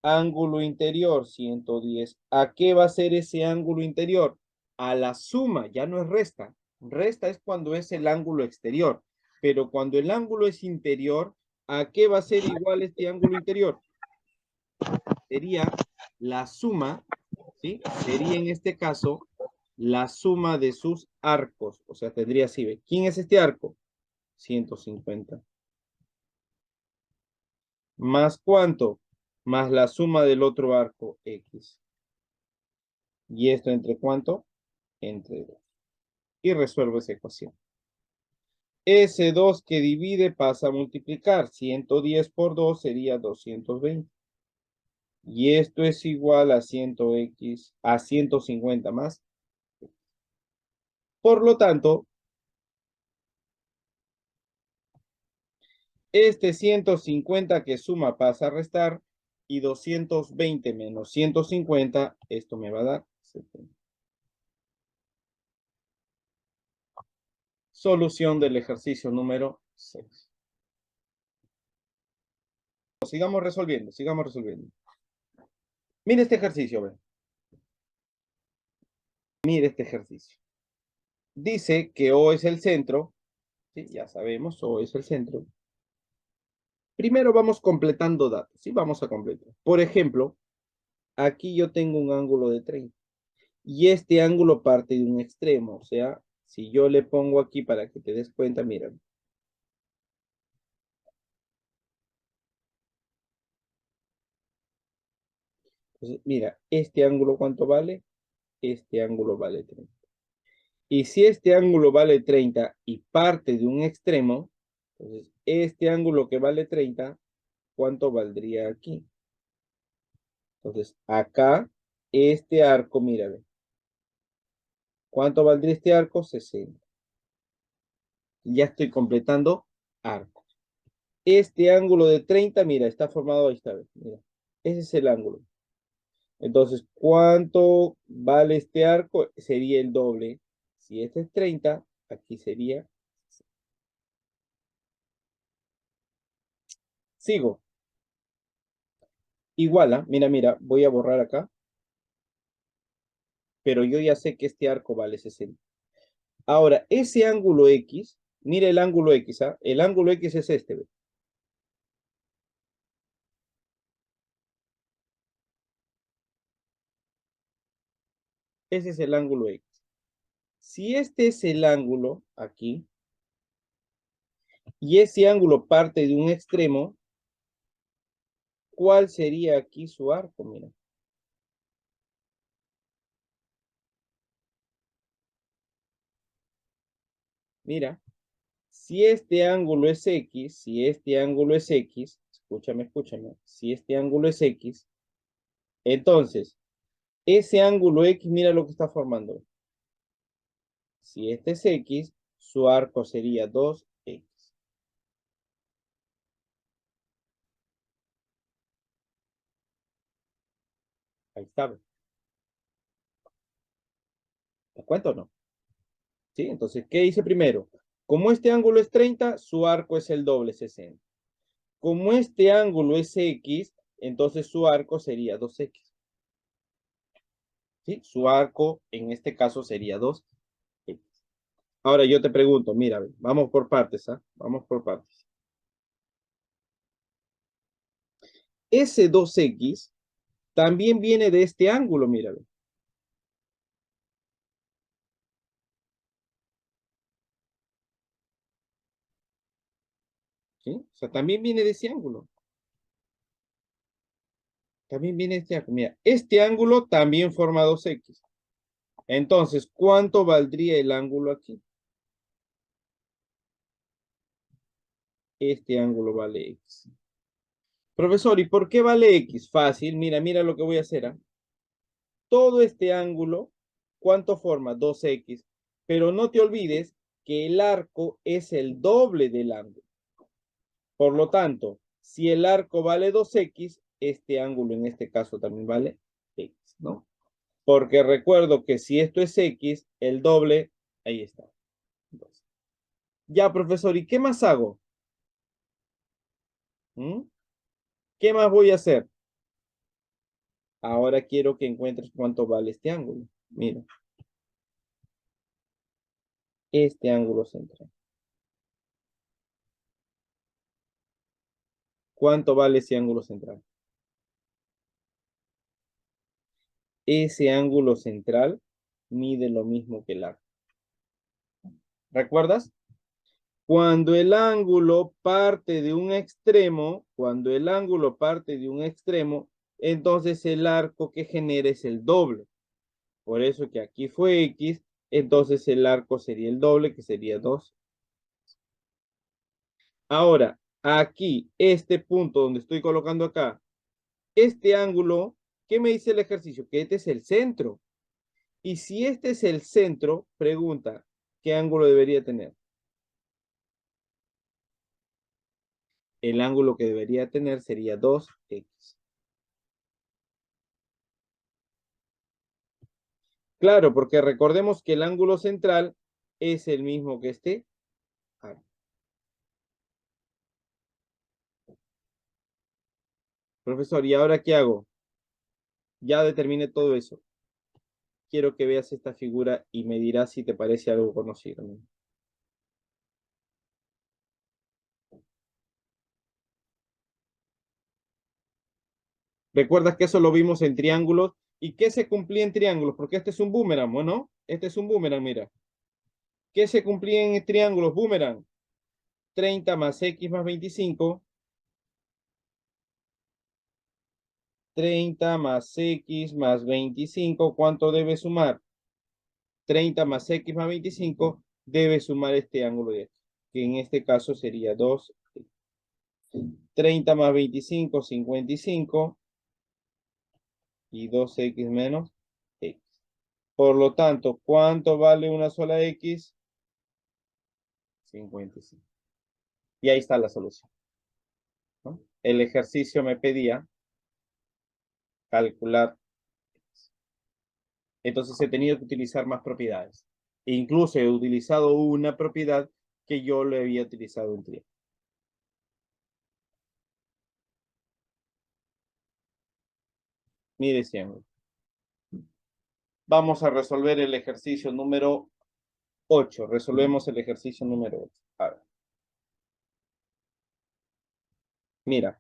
[SPEAKER 1] Ángulo interior, 110. ¿A qué va a ser ese ángulo interior? A la suma, ya no es resta. Resta es cuando es el ángulo exterior. Pero cuando el ángulo es interior, ¿a qué va a ser igual este ángulo interior? Sería la suma, ¿sí? Sería en este caso la suma de sus arcos. O sea, tendría así, ¿ve? ¿Quién es este arco? 150. ¿Más cuánto? Más la suma del otro arco, X. ¿Y esto entre cuánto? Entre 2. Y resuelvo esa ecuación. Ese 2 que divide pasa a multiplicar. 110 por 2 sería 220. Y esto es igual a 100x, a 150 más. Por lo tanto, este 150 que suma pasa a restar y 220 menos 150, esto me va a dar 70. Solución del ejercicio número 6. Sigamos resolviendo, sigamos resolviendo. Mire este ejercicio, ve. Mire este ejercicio. Dice que O es el centro, ¿sí? Ya sabemos, O es el centro. Primero vamos completando datos, ¿sí? Vamos a completar. Por ejemplo, aquí yo tengo un ángulo de 30 y este ángulo parte de un extremo, o sea, si yo le pongo aquí para que te des cuenta, mira. Entonces, mira, este ángulo, ¿cuánto vale? Este ángulo vale 30. Y si este ángulo vale 30 y parte de un extremo, entonces este ángulo que vale 30, ¿cuánto valdría aquí? Entonces, acá, este arco, mira, ve. ¿Cuánto valdría este arco? 60. Ya estoy completando arco. Este ángulo de 30, mira, está formado, ahí está, ve, mira. Ese es el ángulo. Entonces, ¿cuánto vale este arco? Sería el doble, Si este es 30, aquí sería... Sigo. Iguala, mira, mira, voy a borrar acá, pero yo ya sé que este arco vale 60. Ahora, ese ángulo X, mira el ángulo X, ¿ah? El ángulo X es este, ¿ve? Ese es el ángulo X. Si este es el ángulo aquí, y ese ángulo parte de un extremo, ¿cuál sería aquí su arco? Mira. Mira, si este ángulo es X, si este ángulo es X, escúchame, escúchame, si este ángulo es X, entonces, ese ángulo X, mira lo que está formando. Si este es X, su arco sería 2X. Ahí está. ¿Te cuento o no? ¿Sí? Entonces, ¿qué hice primero? Como este ángulo es 30, su arco es el doble, 60. Como este ángulo es X, entonces su arco sería 2X. ¿Sí? Su arco en este caso sería 2X. Ahora yo te pregunto, mira, vamos por partes, ¿ah? Vamos por partes. Ese 2X también viene de este ángulo, mira. ¿Sí? O sea, también viene de ese ángulo. También viene este ángulo. Mira, este ángulo también forma 2X. Entonces, ¿cuánto valdría el ángulo aquí? Este ángulo vale X. Profesor, ¿y por qué vale X? Fácil, mira, mira lo que voy a hacer, ¿ah? Todo este ángulo, ¿cuánto forma? 2X. Pero no te olvides que el arco es el doble del ángulo. Por lo tanto, si el arco vale 2X, este ángulo en este caso también vale X, ¿no? Porque recuerdo que si esto es X, el doble, ahí está. Entonces, ya, profesor, ¿y qué más hago? ¿Mm? ¿Qué más voy a hacer? Ahora quiero que encuentres cuánto vale este ángulo. Mira, este ángulo central. ¿Cuánto vale ese ángulo central? Ese ángulo central mide lo mismo que el arco. ¿Recuerdas? Cuando el ángulo parte de un extremo, cuando el ángulo parte de un extremo, entonces el arco que genera es el doble. Por eso que aquí fue X, entonces el arco sería el doble, que sería 2. Ahora, aquí, este punto donde estoy colocando acá, este ángulo, ¿qué me dice el ejercicio? Que este es el centro. Y si este es el centro, pregunta, ¿qué ángulo debería tener? El ángulo que debería tener sería 2X. Claro, porque recordemos que el ángulo central es el mismo que este. Profesor, ¿y ahora qué hago? Ya determiné todo eso. Quiero que veas esta figura y me dirás si te parece algo conocido, ¿no? ¿Recuerdas que eso lo vimos en triángulos? ¿Y qué se cumplía en triángulos? Porque este es un boomerang, ¿no? Este es un boomerang, mira. ¿Qué se cumplía en triángulos? Boomerang. 30 más X más 25. 30 más X más 25. ¿Cuánto debe sumar? 30 más X más 25 debe sumar este ángulo de aquí, que en este caso sería 2. 30 más 25, 55 y 2X menos X. Por lo tanto, ¿cuánto vale una sola X? 55. Y ahí está la solución, ¿no? El ejercicio me pedía calcular. Entonces he tenido que utilizar más propiedades. E incluso he utilizado una propiedad que yo le había utilizado en triángulo. Mire ese ángulo. Vamos a resolver el ejercicio número 8. Resolvemos el ejercicio número 8. A ver. Mira,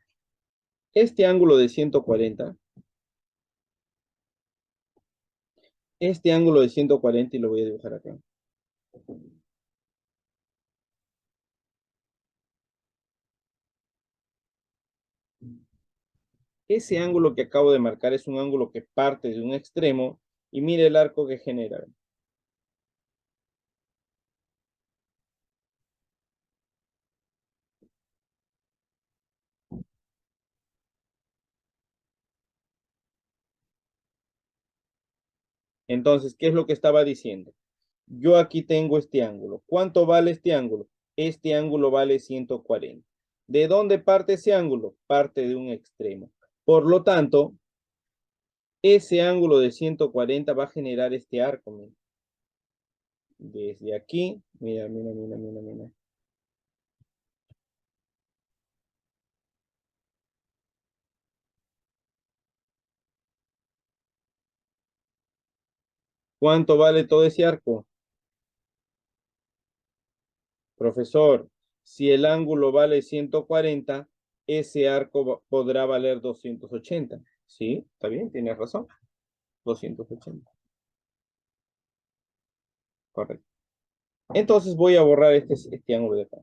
[SPEAKER 1] este ángulo de 140, y lo voy a dibujar acá. Ese ángulo que acabo de marcar es un ángulo que parte de un extremo y mire el arco que genera. Entonces, ¿qué es lo que estaba diciendo? Yo aquí tengo este ángulo. ¿Cuánto vale este ángulo? Este ángulo vale 140. ¿De dónde parte ese ángulo? Parte de un extremo. Por lo tanto, ese ángulo de 140 va a generar este arco. Mira. Desde aquí, mira, mira, mira, mira, mira. ¿Cuánto vale todo ese arco? Profesor, si el ángulo vale 140, ese arco podrá valer 280. Sí, está bien, tienes razón. 280. Correcto. Entonces voy a borrar este ángulo de acá.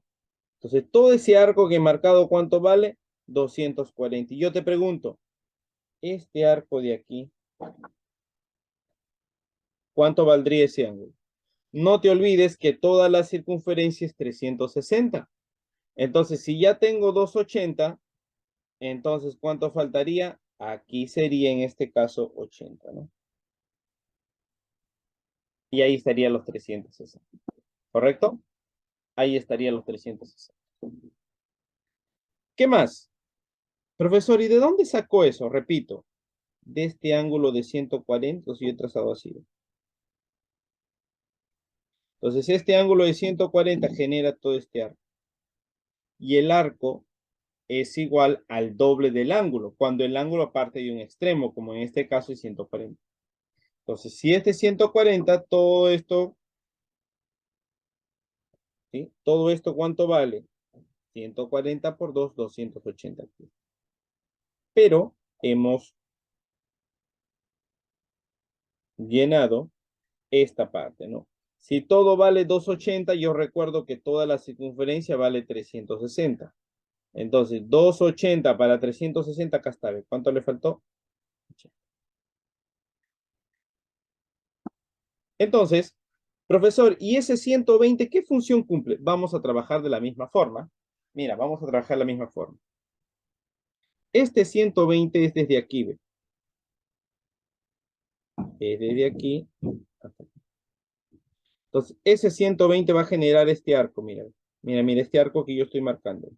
[SPEAKER 1] Entonces, todo ese arco que he marcado, ¿cuánto vale? 240. Y yo te pregunto, este arco de aquí, ¿cuánto valdría ese ángulo? No te olvides que toda la circunferencia es 360. Entonces, si ya tengo 280, entonces, ¿cuánto faltaría? Aquí sería en este caso 80, ¿no? Y ahí estarían los 360. ¿Correcto? Ahí estarían los 360. ¿Qué más? Profesor, ¿y de dónde sacó eso? Repito, de este ángulo de 140, si yo he trazado así. Entonces, este ángulo de 140 genera todo este arco. Y el arco es igual al doble del ángulo, cuando el ángulo parte de un extremo, como en este caso es 140. Entonces, si este es 140, todo esto, ¿sí? Todo esto, ¿cuánto vale? 140 por 2, 280. Pero hemos llenado esta parte, ¿no? Si todo vale 280, yo recuerdo que toda la circunferencia vale 360. Entonces, 280 para 360, acá está. ¿Cuánto le faltó? Entonces, profesor, ¿y ese 120 qué función cumple? Vamos a trabajar de la misma forma. Mira, vamos a trabajar de la misma forma. Este 120 es desde aquí, ¿ve? Es desde aquí hasta aquí. Entonces, ese 120 va a generar este arco, mira. Mira, mira, este arco que yo estoy marcando.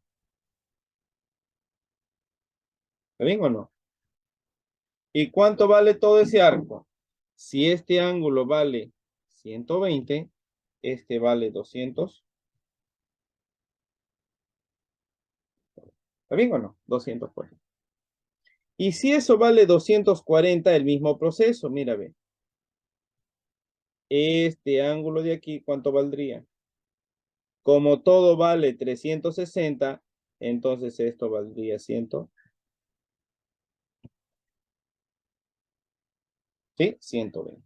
[SPEAKER 1] ¿Está bien o no? ¿Y cuánto vale todo ese arco? Si este ángulo vale 120, este vale 200. ¿Está bien o no? 240. Y si eso vale 240, el mismo proceso, mira, ve. Este ángulo de aquí, ¿cuánto valdría? Como todo vale 360, entonces esto valdría 100. ¿Sí? 120.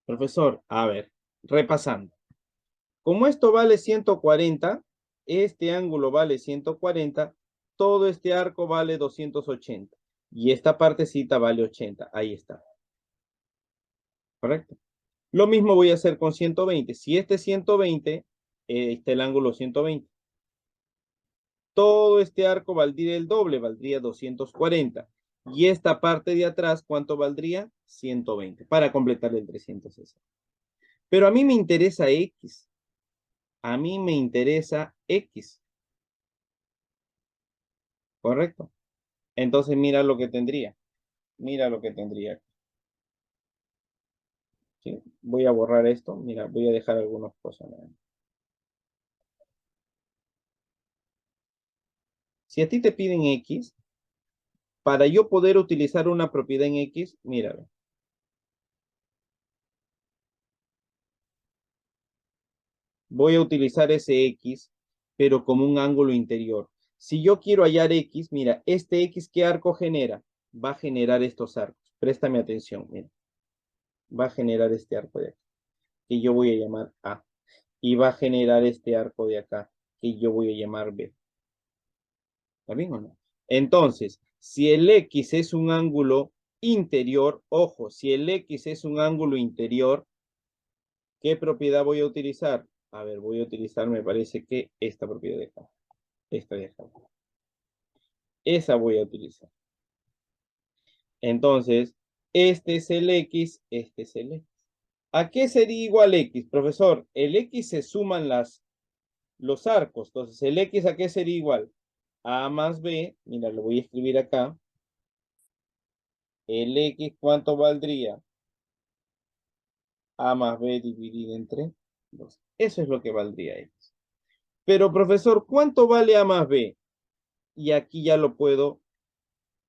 [SPEAKER 1] Profesor, a ver, repasando. Como esto vale 140, este ángulo vale 140, todo este arco vale 280. Y esta partecita vale 80. Ahí está. ¿Correcto? Lo mismo voy a hacer con 120. Si este es 120, está el ángulo 120. Todo este arco valdría el doble, valdría 240. Y esta parte de atrás, ¿cuánto valdría? 120, para completar el 360. Pero a mí me interesa X. A mí me interesa X. ¿Correcto? Entonces mira lo que tendría. mira lo que tendría. ¿Sí? Voy a borrar esto. Mira, voy a dejar algunas cosas. Si a ti te piden X, para yo poder utilizar una propiedad en X, mira, voy a utilizar ese X, pero como un ángulo interior. Si yo quiero hallar X, mira, este X, ¿qué arco genera? Va a generar estos arcos. Préstame atención, mira. Va a generar este arco de aquí, que yo voy a llamar A. Y va a generar este arco de acá, que yo voy a llamar B. ¿Está bien o no? Entonces, si el X es un ángulo interior, ojo, si el X es un ángulo interior, ¿qué propiedad voy a utilizar? A ver, voy a utilizar, me parece que esta propiedad de acá. Esta de acá. Esa voy a utilizar. Entonces, este es el X, este es el X. ¿A qué sería igual X, profesor? El X se suman los arcos. Entonces, el X ¿a qué sería igual? A más B, mira, lo voy a escribir acá. El X, ¿cuánto valdría? A más B dividido entre 2. Eso es lo que valdría X. Pero, profesor, ¿cuánto vale A más B? Y aquí ya lo puedo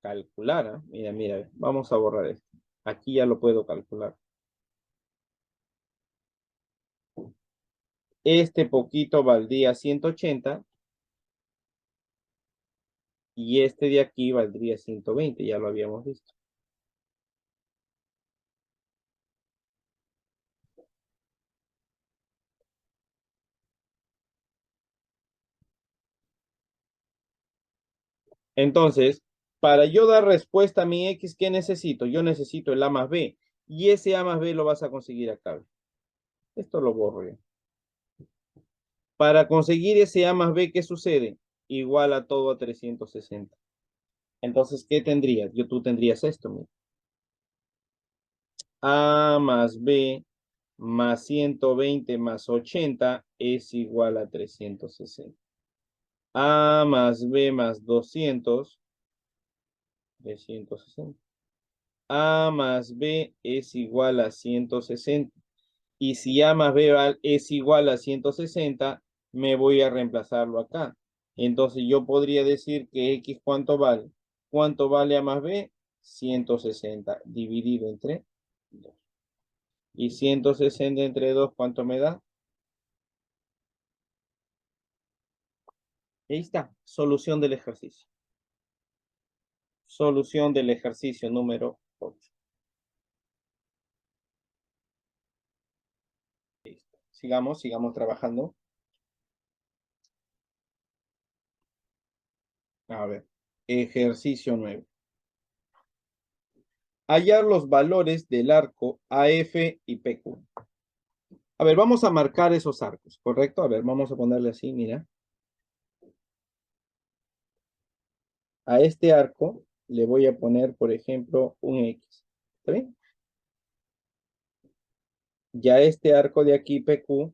[SPEAKER 1] calcular. ¿Eh? Mira, mira, vamos a borrar esto. Aquí ya lo puedo calcular. Este poquito valdría 180 y este de aquí valdría 120, ya lo habíamos visto. Entonces, para yo dar respuesta a mi X, ¿qué necesito? Yo necesito el A más B y ese A más B lo vas a conseguir acá. Esto lo borro yo. Para conseguir ese A más B, ¿qué sucede? Igual a todo a 360. Entonces, ¿qué tendrías? Tú tendrías esto, mira. A más B más 120 más 80 es igual a 360. A más B más 200, 360. A más B es igual a 160. Y si A más B es igual a 160, me voy a reemplazarlo acá. Entonces yo podría decir que X ¿cuánto vale? ¿Cuánto vale A más B? 160 dividido entre 2. Y 160 entre 2, ¿cuánto me da? Ahí está, solución del ejercicio. Solución del ejercicio número 8. Listo. Sigamos trabajando. A ver, ejercicio 9. Hallar los valores del arco AF y PQ. A ver, vamos a marcar esos arcos, ¿correcto? A ver, vamos a ponerle así, mira. A este arco le voy a poner, por ejemplo, un X. ¿Está bien? Ya este arco de aquí, PQ,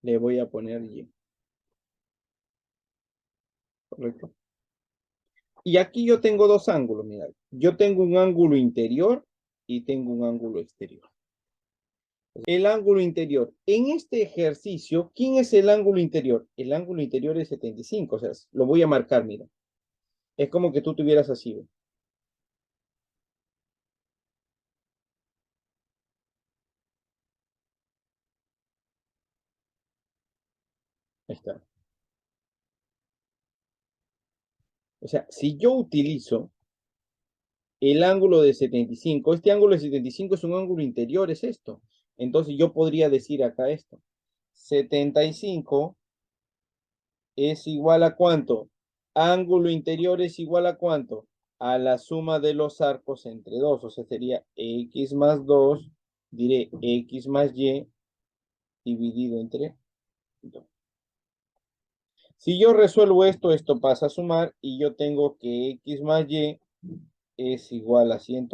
[SPEAKER 1] le voy a poner Y. ¿Correcto? Y aquí yo tengo dos ángulos, mira. Yo tengo un ángulo interior y tengo un ángulo exterior. El ángulo interior. En este ejercicio, ¿quién es el ángulo interior? El ángulo interior es 75, o sea, lo voy a marcar, mira. Es como que tú tuvieras así. ¿Ve? Ahí está. O sea, si yo utilizo el ángulo de 75, este ángulo de 75 es un ángulo interior, es esto. Entonces yo podría decir acá esto. 75 es igual a ¿cuánto? Ángulo interior es igual a ¿cuánto? A la suma de los arcos entre 2. O sea, sería X más 2, diré X más Y dividido entre 2. Si yo resuelvo esto, esto pasa a sumar y yo tengo que X más Y es igual a 100.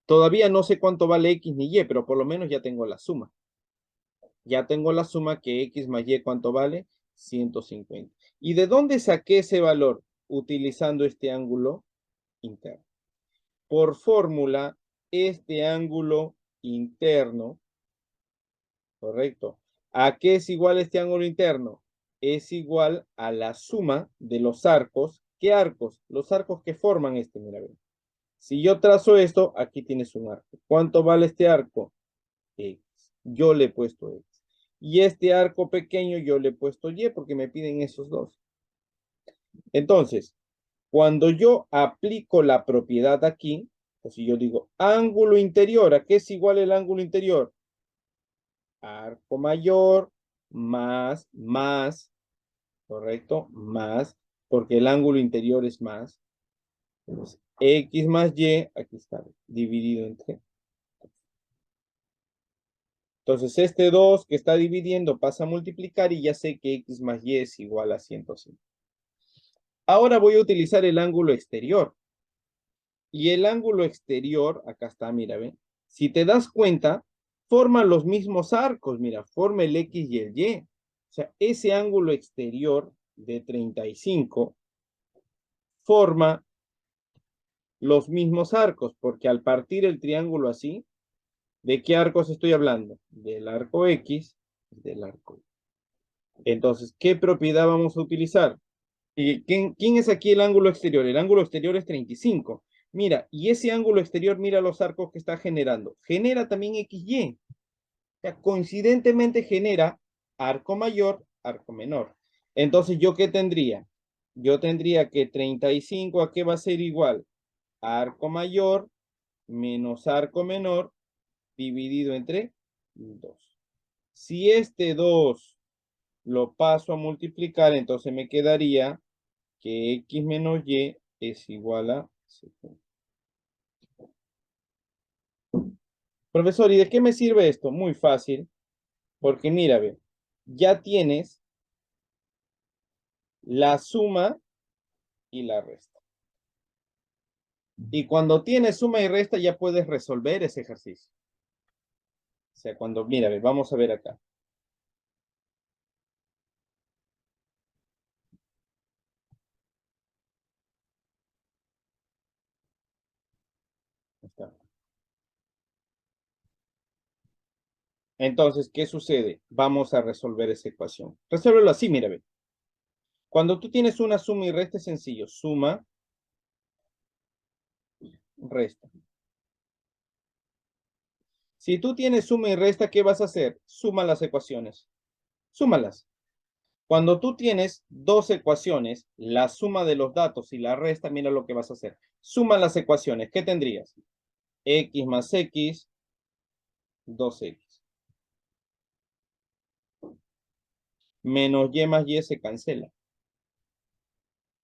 [SPEAKER 1] Todavía no sé cuánto vale X ni Y, pero por lo menos ya tengo la suma. Ya tengo la suma que X más Y, ¿cuánto vale? 150. ¿Y de dónde saqué ese valor? utilizando este ángulo interno. Por fórmula, este ángulo interno, correcto. ¿A qué es igual este ángulo interno? Es igual a la suma de los arcos. ¿Qué arcos? Los arcos que forman este, mira, ve. Si yo trazo esto, aquí tienes un arco. ¿Cuánto vale este arco? X. Yo le he puesto X. Y este arco pequeño yo le he puesto Y porque me piden esos dos. Entonces, cuando yo aplico la propiedad aquí, pues si yo digo ángulo interior, ¿a qué es igual el ángulo interior? Arco mayor más, ¿correcto? Más, porque el ángulo interior es más. Entonces, X más Y, aquí está, dividido entre. Entonces, este 2 que está dividiendo pasa a multiplicar y ya sé que X más Y es igual a 105. Ahora voy a utilizar el ángulo exterior. Y el ángulo exterior, acá está, mira, ¿ven? Si te das cuenta, forman los mismos arcos, mira, forma el X y el Y. O sea, ese ángulo exterior de 35 forma los mismos arcos, porque al partir el triángulo así, ¿de qué arcos estoy hablando? Del arco X, del arco Y. Entonces, ¿qué propiedad vamos a utilizar? ¿Y quién es aquí el ángulo exterior? El ángulo exterior es 35. Mira, y ese ángulo exterior, mira los arcos que está generando. Genera también XY. O sea, coincidentemente genera arco mayor, arco menor. Entonces, ¿yo qué tendría? Yo tendría que 35, ¿a qué va a ser igual? Arco mayor menos arco menor dividido entre 2. Si este 2 lo paso a multiplicar, entonces me quedaría que X menos Y es igual a 70. Profesor, ¿y de qué me sirve esto? Muy fácil, porque mira, ve, ya tienes la suma y la resta. Y cuando tienes suma y resta ya puedes resolver ese ejercicio. O sea, cuando, mira, ve, vamos a ver acá. Está. Entonces, ¿qué sucede? Vamos a resolver esa ecuación. Resuélvelo así, mira, ve. Cuando tú tienes una suma y resta es sencillo. Suma, resta. Si tú tienes suma y resta, ¿qué vas a hacer? Suma las ecuaciones. Súmalas. Cuando tú tienes dos ecuaciones, la suma de los datos y la resta, mira lo que vas a hacer. Suma las ecuaciones. ¿Qué tendrías? X más X, 2X. Menos Y más Y se cancela.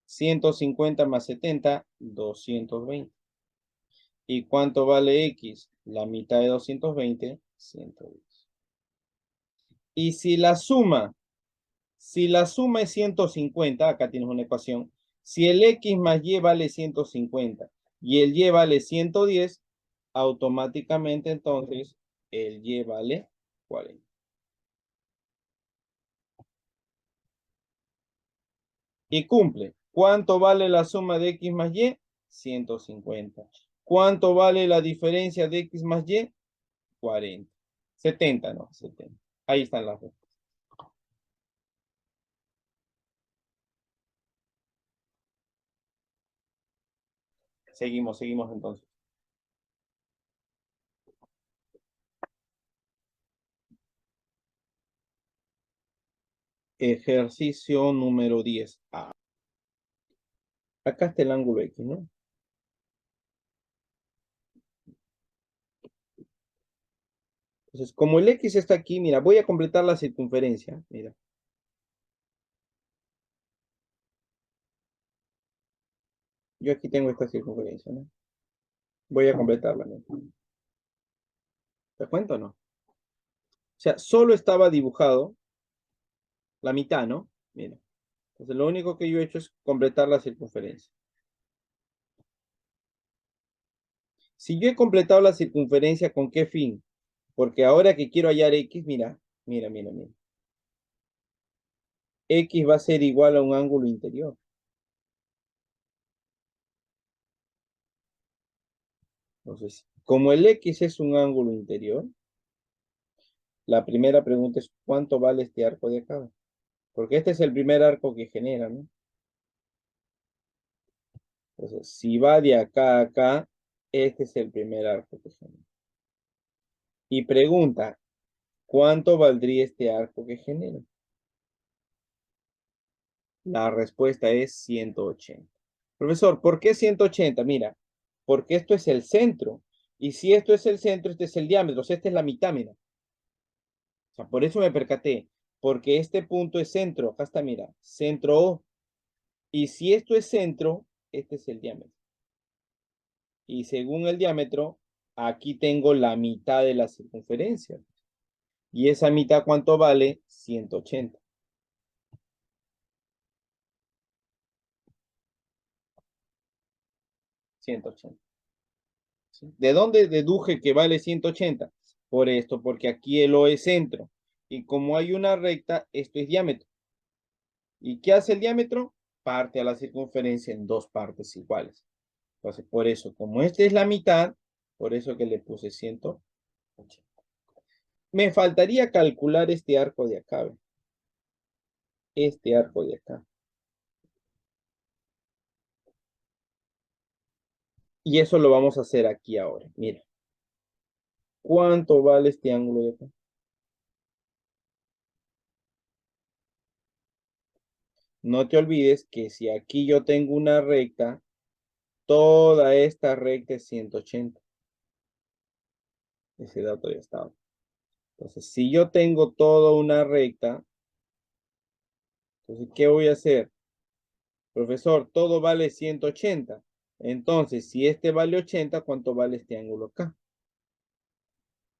[SPEAKER 1] 150 más 70, 220. ¿Y cuánto vale X? La mitad de 220, 110. Y si la suma es 150, acá tienes una ecuación, si el X más Y vale 150 y el Y vale 110, automáticamente entonces el Y vale 40. Y cumple. ¿Cuánto vale la suma de X más Y? 150. ¿Cuánto vale la diferencia de X más Y? 40. 70, no, 70. Ahí están las dos. Seguimos entonces. Ejercicio número 10A. Acá está el ángulo X, ¿no? Entonces, como el X está aquí, mira, voy a completar la circunferencia. Mira. Yo aquí tengo esta circunferencia, ¿no? Voy a completarla, ¿no? ¿Te cuento o no? O sea, solo estaba dibujado la mitad, ¿no? Mira. Entonces, lo único que yo he hecho es completar la circunferencia. Si yo he completado la circunferencia, ¿con qué fin? Porque ahora que quiero hallar X, mira. X va a ser igual a un ángulo interior. Entonces, como el X es un ángulo interior, la primera pregunta es ¿cuánto vale este arco de acá? Porque este es el primer arco que genera, ¿no? Entonces, si va de acá a acá, este es el primer arco que genera. Y pregunta, ¿cuánto valdría este arco que genera? La respuesta es 180. Profesor, ¿por qué 180? Mira, porque esto es el centro. Y si esto es el centro, este es el diámetro. O sea, esta es la mitad, mira. O sea, por eso me percaté. Porque este punto es centro. Acá está, mira, centro O. Y si esto es centro, este es el diámetro. Y según el diámetro, aquí tengo la mitad de la circunferencia. ¿Y esa mitad cuánto vale? 180. 180. ¿Sí? ¿De dónde deduje que vale 180? Por esto, porque aquí el O es centro. Y como hay una recta, esto es diámetro. ¿Y qué hace el diámetro? Parte a la circunferencia en dos partes iguales. Entonces, por eso, como esta es la mitad, por eso que le puse 180. Me faltaría calcular este arco de acá. ¿Ve? Este arco de acá. Y eso lo vamos a hacer aquí ahora. Mira, ¿cuánto vale este ángulo de acá? No te olvides que si aquí yo tengo una recta, toda esta recta es 180. Ese dato ya estaba. Entonces, si yo tengo toda una recta, entonces, ¿qué voy a hacer? Profesor, todo vale 180. Entonces, si este vale 80, ¿cuánto vale este ángulo acá?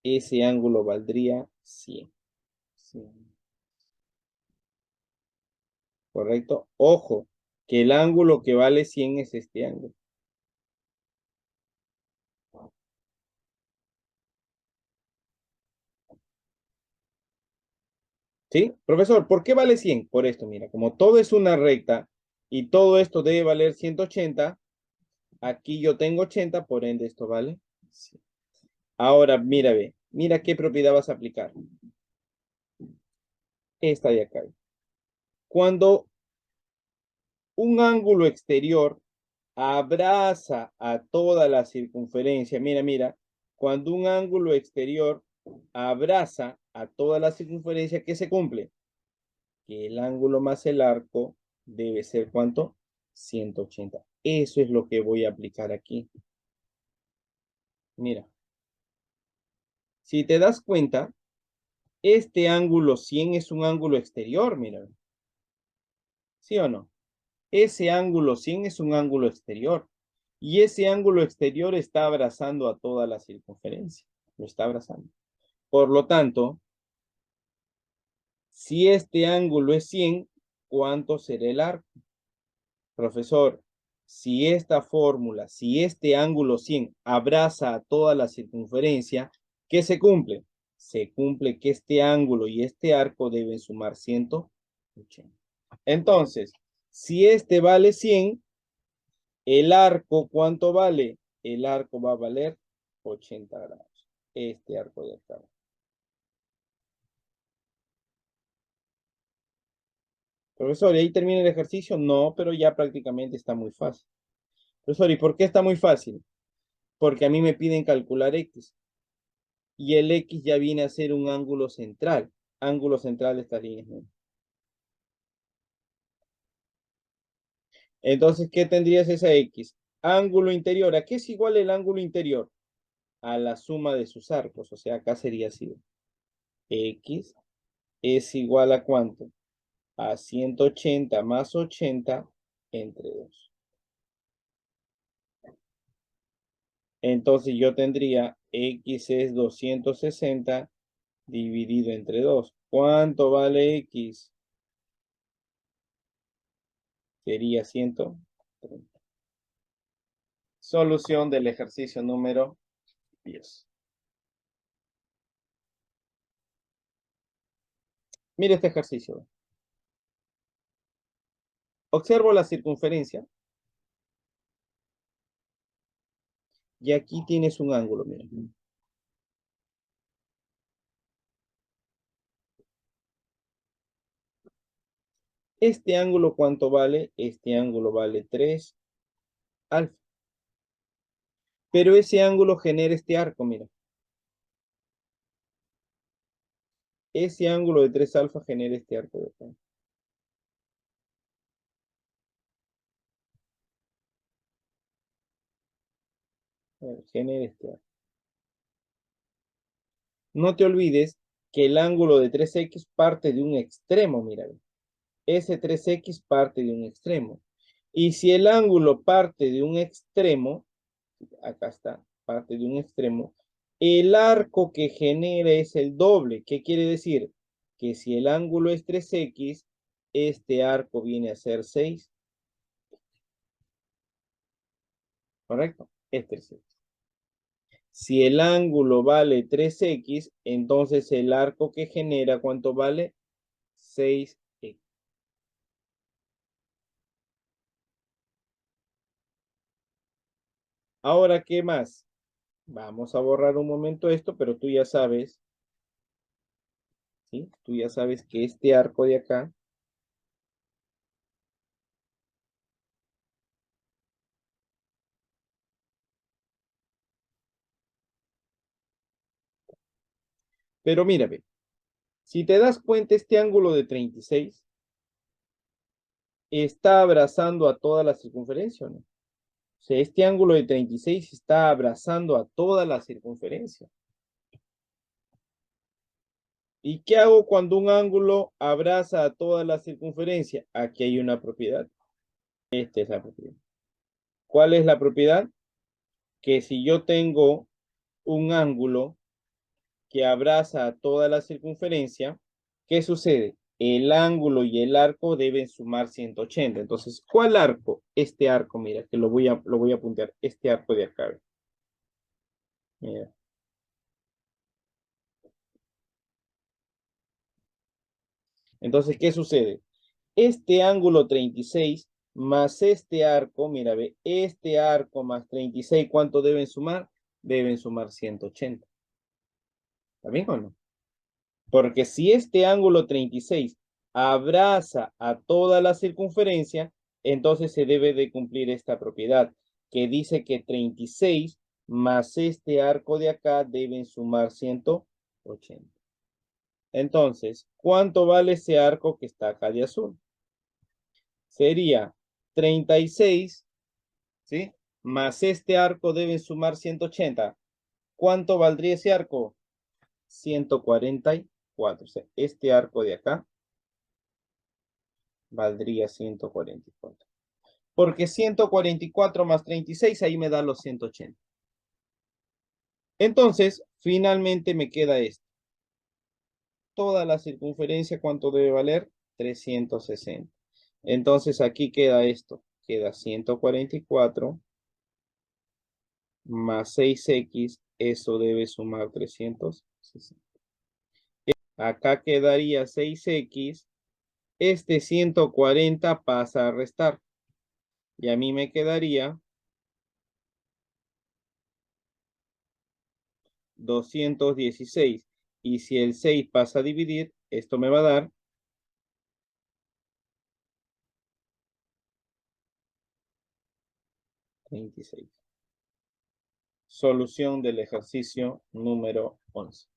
[SPEAKER 1] Ese ángulo valdría 100. 100. ¿Correcto? Ojo, que el ángulo que vale 100 es este ángulo. ¿Sí? Profesor, ¿por qué vale 100? Por esto, mira, como todo es una recta y todo esto debe valer 180, aquí yo tengo 80, por ende esto vale 100. Ahora, mira, ve, mira qué propiedad vas a aplicar. Esta de acá. Cuando un ángulo exterior abraza a toda la circunferencia, mira, mira, cuando un ángulo exterior abraza a toda la circunferencia, ¿qué se cumple? Que el ángulo más el arco debe ser ¿cuánto? 180. Eso es lo que voy a aplicar aquí. Mira, si te das cuenta, este ángulo 100 es un ángulo exterior, mira. ¿Sí o no? Ese ángulo 100 es un ángulo exterior. Y ese ángulo exterior está abrazando a toda la circunferencia. Lo está abrazando. Por lo tanto, si este ángulo es 100, ¿cuánto será el arco? Profesor, si esta fórmula, si este ángulo 100 abraza a toda la circunferencia, ¿qué se cumple? Se cumple que este ángulo y este arco deben sumar 180. Entonces, si este vale 100, el arco, ¿cuánto vale? El arco va a valer 80 grados. Este arco de acá. Profesor, ¿y ahí termina el ejercicio? No, pero ya prácticamente está muy fácil. Profesor, ¿y por qué está muy fácil? Porque a mí me piden calcular X. Y el X ya viene a ser un ángulo central de estas líneas, ¿no? Entonces, ¿qué tendrías esa X? Ángulo interior. ¿A qué es igual el ángulo interior? A la suma de sus arcos. O sea, acá sería así. X es igual a ¿cuánto? A 180 más 80 entre 2. Entonces yo tendría X es 260 dividido entre 2. ¿Cuánto vale X? Sería 130. Solución del ejercicio número 10. Mire este ejercicio. Observo la circunferencia Y aquí tienes un ángulo, mira. Este ángulo, ¿cuánto vale? Este ángulo vale 3 alfa. Pero ese ángulo genera este arco, mira. Ese ángulo de 3 alfa genera este arco de acá. A ver, genera este arco. No te olvides que el ángulo de 3x parte de un extremo, mira. Ese 3x parte de un extremo. Y si el ángulo parte de un extremo, acá está, parte de un extremo, el arco que genera es el doble. ¿Qué quiere decir? Que si el ángulo es 3x, este arco viene a ser 6. ¿Correcto? Es 3x. Si el ángulo vale 3x, entonces el arco que genera, ¿cuánto vale? 6x. Ahora, ¿qué más? Vamos a borrar un momento esto, pero tú ya sabes, ¿sí? Tú ya sabes que este arco de acá, pero mírame, si te das cuenta, este ángulo de 36 está abrazando a toda la circunferencia, ¿no? O sea, este ángulo de 36 está abrazando a toda la circunferencia. ¿Y qué hago cuando un ángulo abraza a toda la circunferencia? Aquí hay una propiedad. Esta es la propiedad. ¿Cuál es la propiedad? Que si yo tengo un ángulo que abraza a toda la circunferencia, ¿qué sucede? El ángulo y el arco deben sumar 180. Entonces, ¿cuál arco? Este arco, mira, que lo voy a apuntar. Este arco de acá. Mira. Entonces, ¿qué sucede? Este ángulo 36 más este arco, mira, ve, este arco más 36, ¿cuánto deben sumar? Deben sumar 180. ¿Está bien o no? Porque si este ángulo 36 abraza a toda la circunferencia, entonces se debe de cumplir esta propiedad, que dice que 36 más este arco de acá deben sumar 180. Entonces, ¿cuánto vale ese arco que está acá de azul? Sería 36, ¿sí? Más este arco deben sumar 180. ¿Cuánto valdría ese arco? 144. O sea, este arco de acá valdría 144. Porque 144 más 36 ahí me da los 180. Entonces, finalmente me queda esto. Toda la circunferencia, ¿cuánto debe valer? 360. Entonces, aquí queda esto. Queda 144 más 6x. Eso debe sumar 360. Acá quedaría 6x. Este 140 pasa a restar. Y a mí me quedaría 216. Y si el 6 pasa a dividir, esto me va a dar 36. Solución del ejercicio número 11.